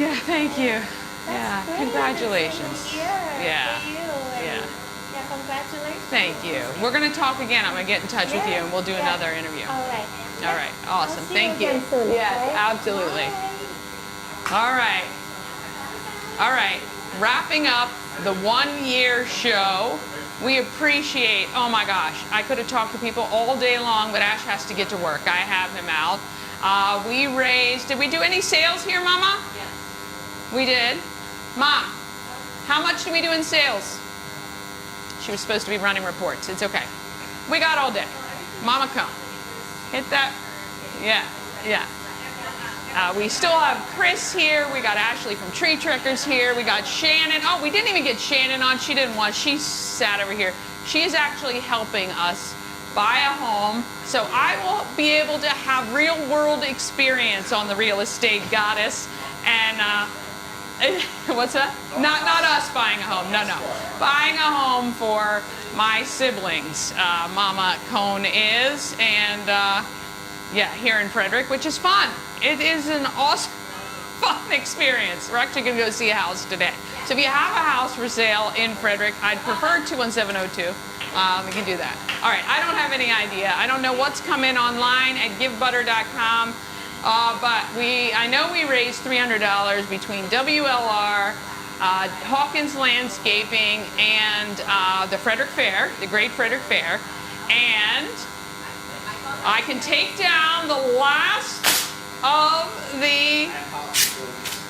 Yeah, thank you. Yeah, congratulations. Yeah. Yeah, congratulations. Thank you. We're going to talk again. I'm going to get in touch with you and we'll do another interview. All right. All right. Awesome. Thank you. Again soon, Yes, okay? absolutely. All right. All right. Wrapping up the 1 year show. We appreciate, oh my gosh, I could have talked to people all day long, but Ash has to get to work. I have him out. We raised, did we do any sales here, Mama? Yes. We did. Mom, how much did we do in sales? She was supposed to be running reports. It's okay. We got all day. Mama, come. Hit that. Yeah. We still have Chris here. We got Ashley from Tree Trekkers here. We got Shannon. Oh, we didn't even get Shannon on. She didn't want. She sat over here. She's actually helping us buy a home. So I will be able to have real world experience on the real estate goddess. And what's that? Not us buying a home. No. Buying a home for my siblings. Mama Cone is. And here in Frederick, which is fun. It is an awesome, fun experience. We're actually going to go see a house today. So if you have a house for sale in Frederick, I'd prefer 21702. We can do that. All right, I don't have any idea. I don't know what's come in online at givebutter.com, but I know we raised $300 between WLR, Hawkins Landscaping, and the Frederick Fair, the Great Frederick Fair, and I can take down the last of the,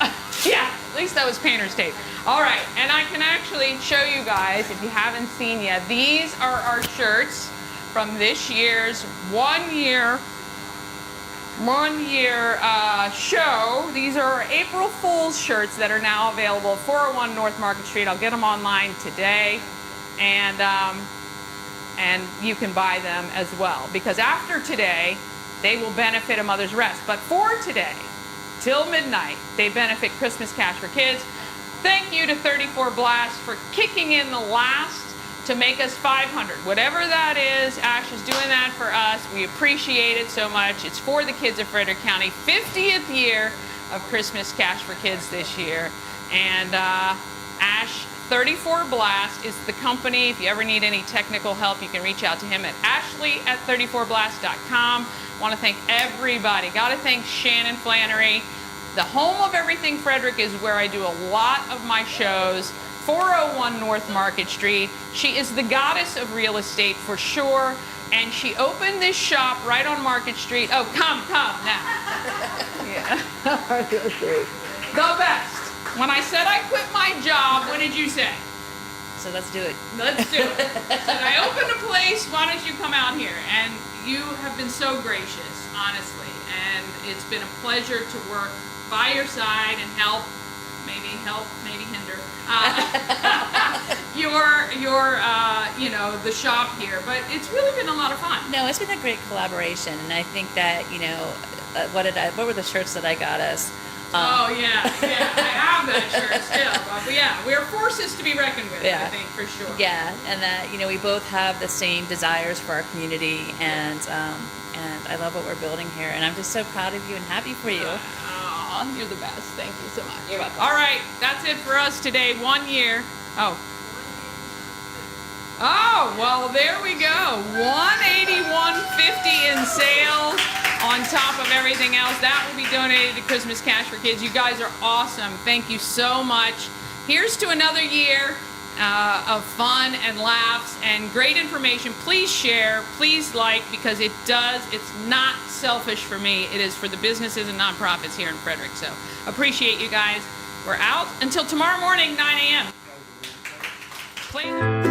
at least that was painter's tape. All right, and I can actually show you guys, if you haven't seen yet, these are our shirts from this year's one year show. These are our April Fool's shirts that are now available at 401 North Market Street. I'll get them online today, and you can buy them as well, because after today, they will benefit A Mother's Rest. But for today, till midnight, they benefit Christmas Cash for Kids. Thank you to 34 Blast for kicking in the last to make us 500. Whatever that is, Ash is doing that for us. We appreciate it so much. It's for the kids of Frederick County. 50th year of Christmas Cash for Kids this year. And Ash 34 Blast is the company. If you ever need any technical help, you can reach out to him at ashley@34blast.com. Want to thank everybody. Got to thank Shannon Flannery. The home of everything Frederick is where I do a lot of my shows. 401 North Market Street. She is the goddess of real estate for sure. And she opened this shop right on Market Street. Oh, come now. Yeah. The best. When I said I quit my job, what did you say? So let's do it. Let's do it. I said, I opened a place, why don't you come out here? And you have been so gracious, honestly. And it's been a pleasure to work by your side and help, maybe hinder, the shop here. But it's really been a lot of fun. No, it's been a great collaboration. And I think that, what were the shirts that I got us? I have that shirt still. But yeah, we're forces to be reckoned with, Yeah. I think, for sure. Yeah, and that, we both have the same desires for our community, and I love what we're building here, and I'm just so proud of you and happy for you. You're the best. Thank you so much. You're welcome. All right, that's it for us today. 1 year. Oh. Oh, well, there we go. $181.50 in sales on top of everything else. That will be donated to Christmas Cash for Kids. You guys are awesome. Thank you so much. Here's to another year of fun and laughs and great information. Please share, please like, because it's not selfish for me. It is for the businesses and nonprofits here in Frederick. So appreciate you guys. We're out until tomorrow morning, 9 a.m. Please.